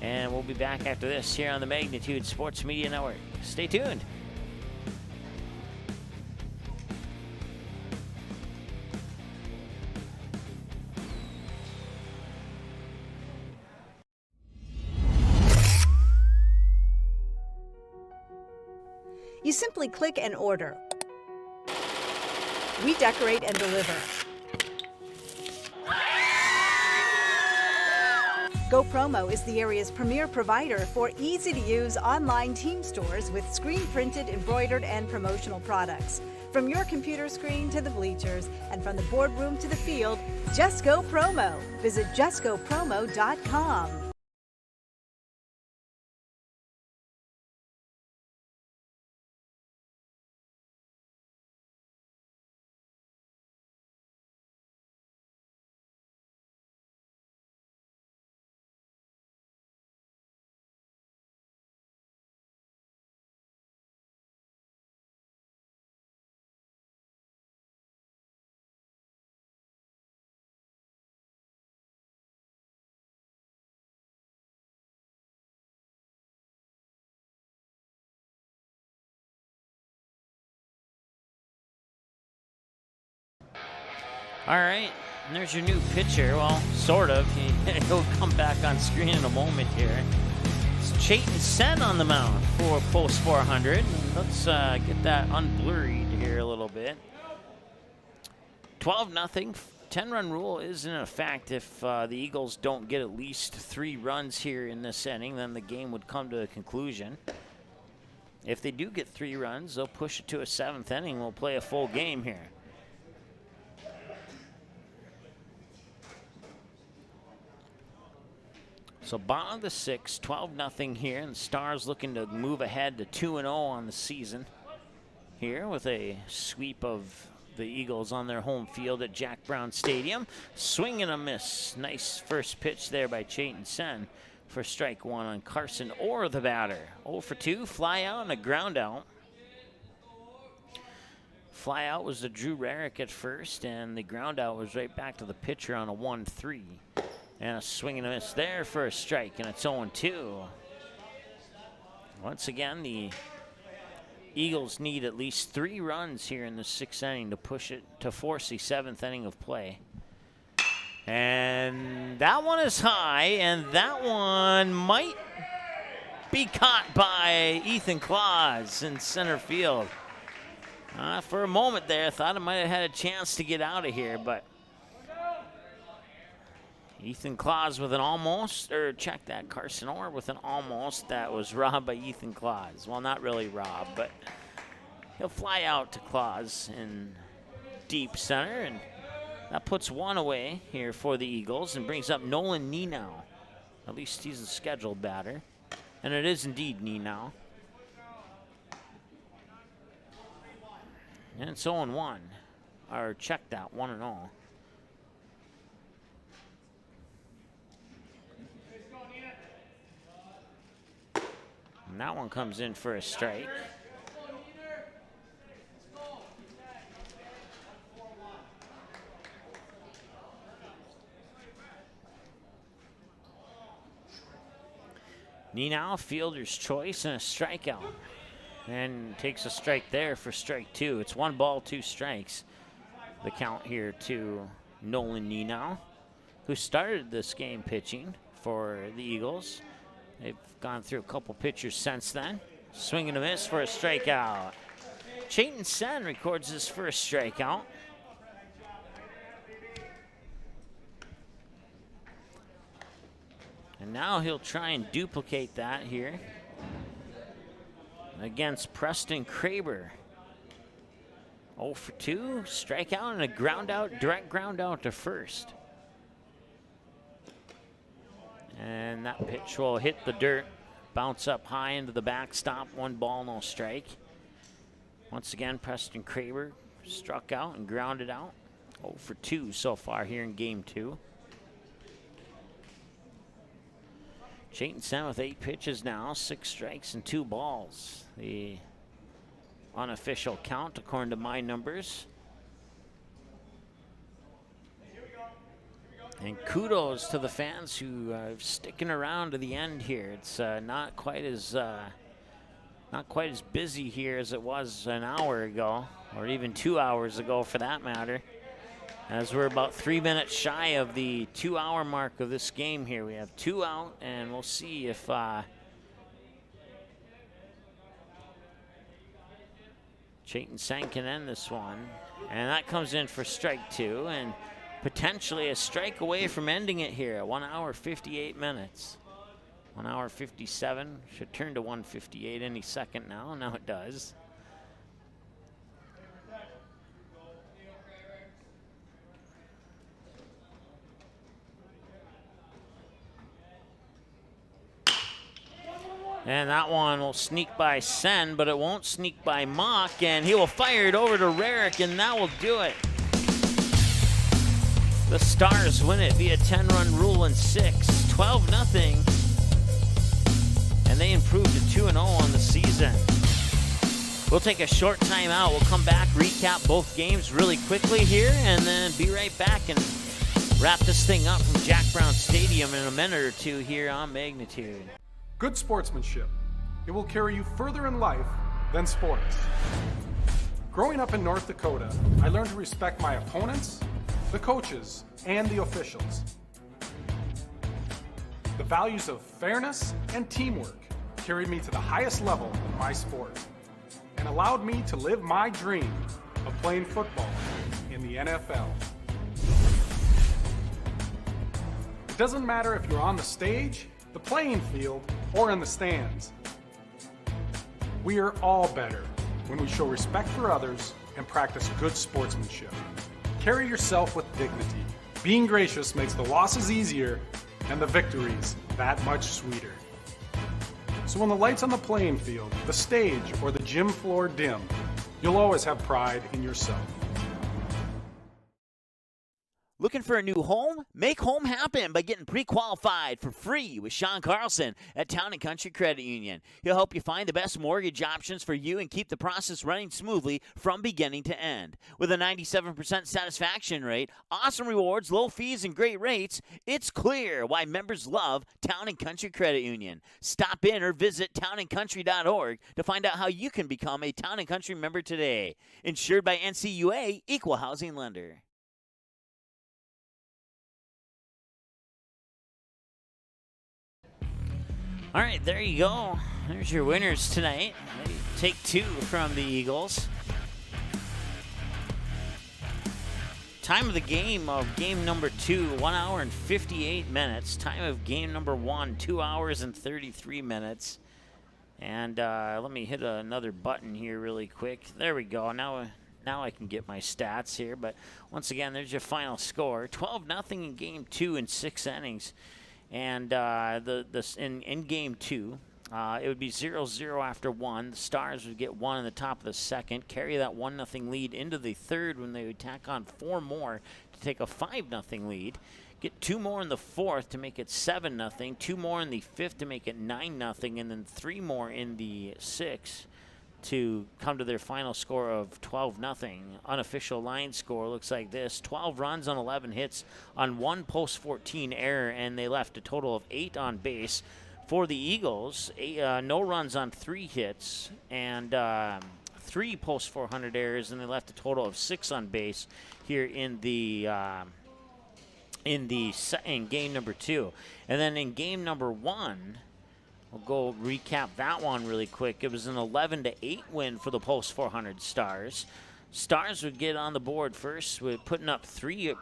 Speaker 2: And we'll be back after this here on the Magnitude Sports Media Network. Stay tuned.
Speaker 3: You simply click and order. We decorate and deliver. GoPromo is the area's premier provider for easy-to-use online team stores with screen-printed, embroidered, and promotional products. From your computer screen to the bleachers, and from the boardroom to the field, just go promo. Visit justgopromo.com.
Speaker 2: All right, and there's your new pitcher. Well, sort of. He'll come back on screen in a moment here. It's Chayton Sen on the mound for post 400. Let's get that unblurred here a little bit. 12-0. 10-run rule is in effect. If the Eagles don't get at least 3 runs here in this inning, then the game would come to a conclusion. If they do get 3 runs, they'll push it to a 7th inning. We'll play a full game here. So bottom of the 6th, 12-0 here, and the Stars looking to move ahead to 2-0 on the season here with a sweep of the Eagles on their home field at Jack Brown Stadium. Swing and a miss. Nice first pitch there by Chayton Sen for strike 1 on Carson Orr, the batter. 0 for 2, fly out and a ground out. Fly out was to Drew Rarick at first, and the ground out was right back to the pitcher on a 1-3. And a swing and a miss there for a strike, and it's 0-2. Once again, the Eagles need at least 3 runs here in the 6th inning to push it, to force the 7th inning of play. And that one is high, and that one might be caught by Ethan Claus in center field. For a moment there, I thought it might have had a chance to get out of here, but Ethan Claus with an almost, or check that, Carson Orr with an almost that was robbed by Ethan Claus. Well, not really robbed, but he'll fly out to Claus in deep center, and That puts one away here for the Eagles and brings up Nolan Nenow. At least he's a scheduled batter. And it is indeed Nenow. And it's 0-1. Or check that, 1-0. And that one comes in for a strike. Nenow, fielder's choice and a strikeout. And takes a strike there for strike two. It's 1 ball, 2 strikes. The count here to Nolan Nenow, who started this game pitching for the Eagles. They've gone through a couple pitchers since then. Swing and a miss for a strikeout. Chayton Sen records his first strikeout. And now he'll try and duplicate that here against Preston Kraber. 0 for 2, strikeout and a ground out, direct ground out to first. And that pitch will hit the dirt, bounce up high into the backstop, 1 ball, no strike. Once again, Preston Kraber struck out and grounded out. 0 for 2 so far here in game 2. Chayton Sen with 8 pitches now, 6 strikes and 2 balls. The unofficial count according to my numbers. And kudos to the fans who are sticking around to the end here. It's not quite as busy here as it was an hour ago, or even 2 hours ago for that matter. As we're about 3 minutes shy of the 2-hour mark of this game here. We have 2 out, and we'll see if Chayton Sen can end this one. And that comes in for strike 2, and potentially a strike away from ending it here at 1 hour, 58 minutes. 1 hour, 57, should turn to 1:58 any second now. Now it does. And that one will sneak by Sen, but it won't sneak by Mock, and he will fire it over to Rarick, and that will do it. The Stars win it via 10-run rule in 6, 12-0, and they improve to 2-0 on the season. We'll take a short timeout. We'll come back, recap both games really quickly here, and then be right back and wrap this thing up from Jack Brown Stadium in a minute or two here on Magnitude.
Speaker 8: Good sportsmanship. It will carry you further in life than sports. Growing up in North Dakota, I learned to respect my opponents, the coaches, and the officials. The values of fairness and teamwork carried me to the highest level in my sport and allowed me to live my dream of playing football in the NFL. It doesn't matter if you're on the stage, the playing field, or in the stands. We are all better when we show respect for others and practice good sportsmanship. Carry yourself with dignity. Being gracious makes the losses easier and the victories that much sweeter. So when the lights on the playing field, the stage, or the gym floor dim, you'll always have pride in yourself.
Speaker 4: Looking for a new home? Make home happen by getting pre-qualified for free with Sean Carlson at Town & Country Credit Union. He'll help you find the best mortgage options for you and keep the process running smoothly from beginning to end. With a 97% satisfaction rate, awesome rewards, low fees, and great rates, it's clear why members love Town & Country Credit Union. Stop in or visit townandcountry.org to find out how you can become a Town & Country member today. Insured by NCUA, Equal Housing Lender.
Speaker 2: All right, there you go. There's your winners tonight. They take 2 from the Eagles. Time of the game of game number 2, 1 hour and 58 minutes. Time of game number 1, 2 hours and 33 minutes. And let me hit another button here really quick. There we go. Now now I can get my stats here. But once again, there's your final score: 12-0 in Game 2 in 6 innings. And in Game 2, it would be 0-0 after 1. The Stars would get 1 in the top of the second, carry that 1-0 lead into the third when they would tack on 4 more to take a 5-0 lead. Get 2 more in the fourth to make it 7-0, 2 more in the fifth to make it 9-0, and then 3 more in the sixth to come to their final score of 12-0. Unofficial line score looks like this: 12 runs on 11 hits on 1 post-14 error, and they left a total of 8 on base. For the Eagles, no runs on 3 hits and 3 post-400 errors, and they left a total of 6 on base here in game number 2. And then in game number 1, we'll go recap that one really quick. It was an 11-8 win for the post-400 Stars. Stars would get on the board first with putting 3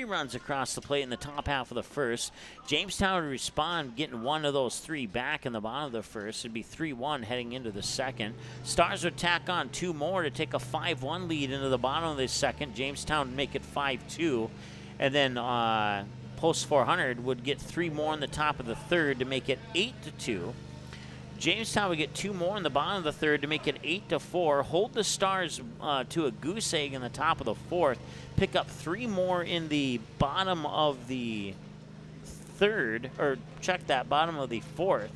Speaker 2: runs across the plate in the top half of the first. Jamestown would respond, getting 1 of those 3 back in the bottom of the first. It'd be 3-1 heading into the second. Stars would tack on 2 more to take a 5-1 lead into the bottom of the second. Jamestown would make it 5-2. And then post-400 would get 3 more in the top of the third to make it 8-2. Jamestown would get 2 more in the bottom of the third to make it 8-4. Hold the Stars to a goose egg in the top of the fourth. Pick up 3 more in the bottom of the third, or check that, bottom of the fourth,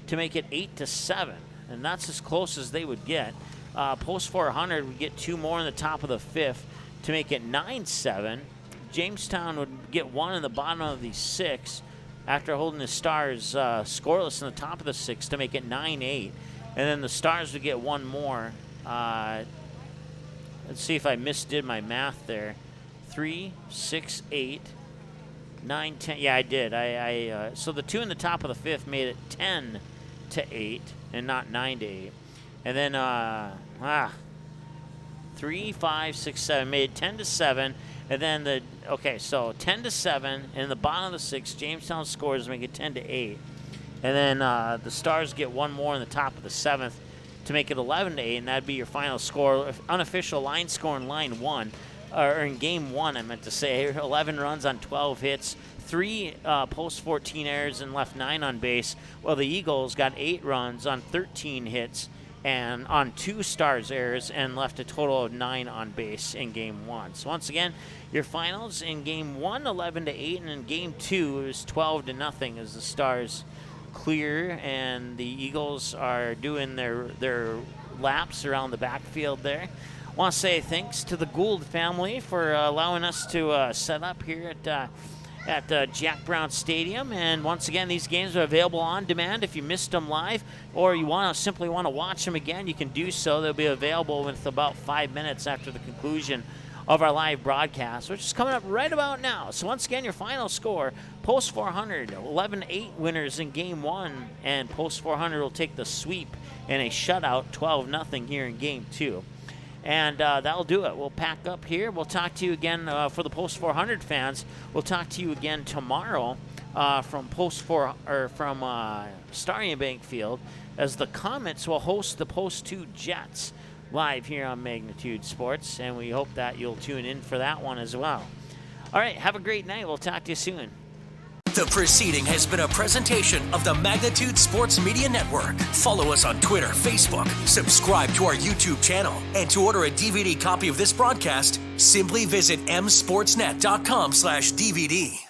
Speaker 2: to make it 8-7. And that's as close as they would get. Post-400 would get 2 more in the top of the fifth to make it 9-7. Jamestown would get 1 in the bottom of the sixth after holding the Stars scoreless in the top of the sixth to make it 9-8. And then the Stars would get 1 more. Let's see if I misdid my math there. 3, 6, 8, 9, 10. Yeah, I did. So the 2 in the top of the fifth made it 10-8 and not 9-8. And then 3, 5, 6, 7 made it 10-7. And then so 10-7, and in the bottom of the sixth, Jamestown scores to make it 10-8. And then the Stars get 1 more in the top of the seventh to make it 11-8, and that'd be your final score. Unofficial line score in line 1, or in game 1, I meant to say. 11 runs on 12 hits, 3 post-14 errors, and left 9 on base. Well, the Eagles got 8 runs on 13 hits and on 2 Stars errors, and left a total of 9 on base in game 1. So once again, your finals in game 1, 11-8, and in game 2 it was 12-0 as the Stars clear, and the Eagles are doing their laps around the backfield there. I want to say thanks to the Gould family for allowing us to set up here at Jack Brown Stadium. And once again, these games are available on demand if you missed them live, or you simply want to watch them again, you can do so. They'll be available with about 5 minutes after the conclusion of our live broadcast, which is coming up right about now. So once again, your final score: post-400, 11-8 winners in game 1, and post-400 will take the sweep in a shutout, 12-0 here in game 2. And that'll do it. We'll pack up here. We'll talk to you again for the post-400 fans. We'll talk to you again tomorrow from Starion Bank Field, as the Comets will host the Post-2 Jets live here on Magnitude Sports, and we hope that you'll tune in for that one as well. All right, have a great night. We'll talk to you soon.
Speaker 1: The proceeding has been a presentation of the Magnitude Sports Media Network. Follow us on Twitter, Facebook, subscribe to our YouTube channel, and to order a DVD copy of this broadcast, simply visit msportsnet.com/DVD.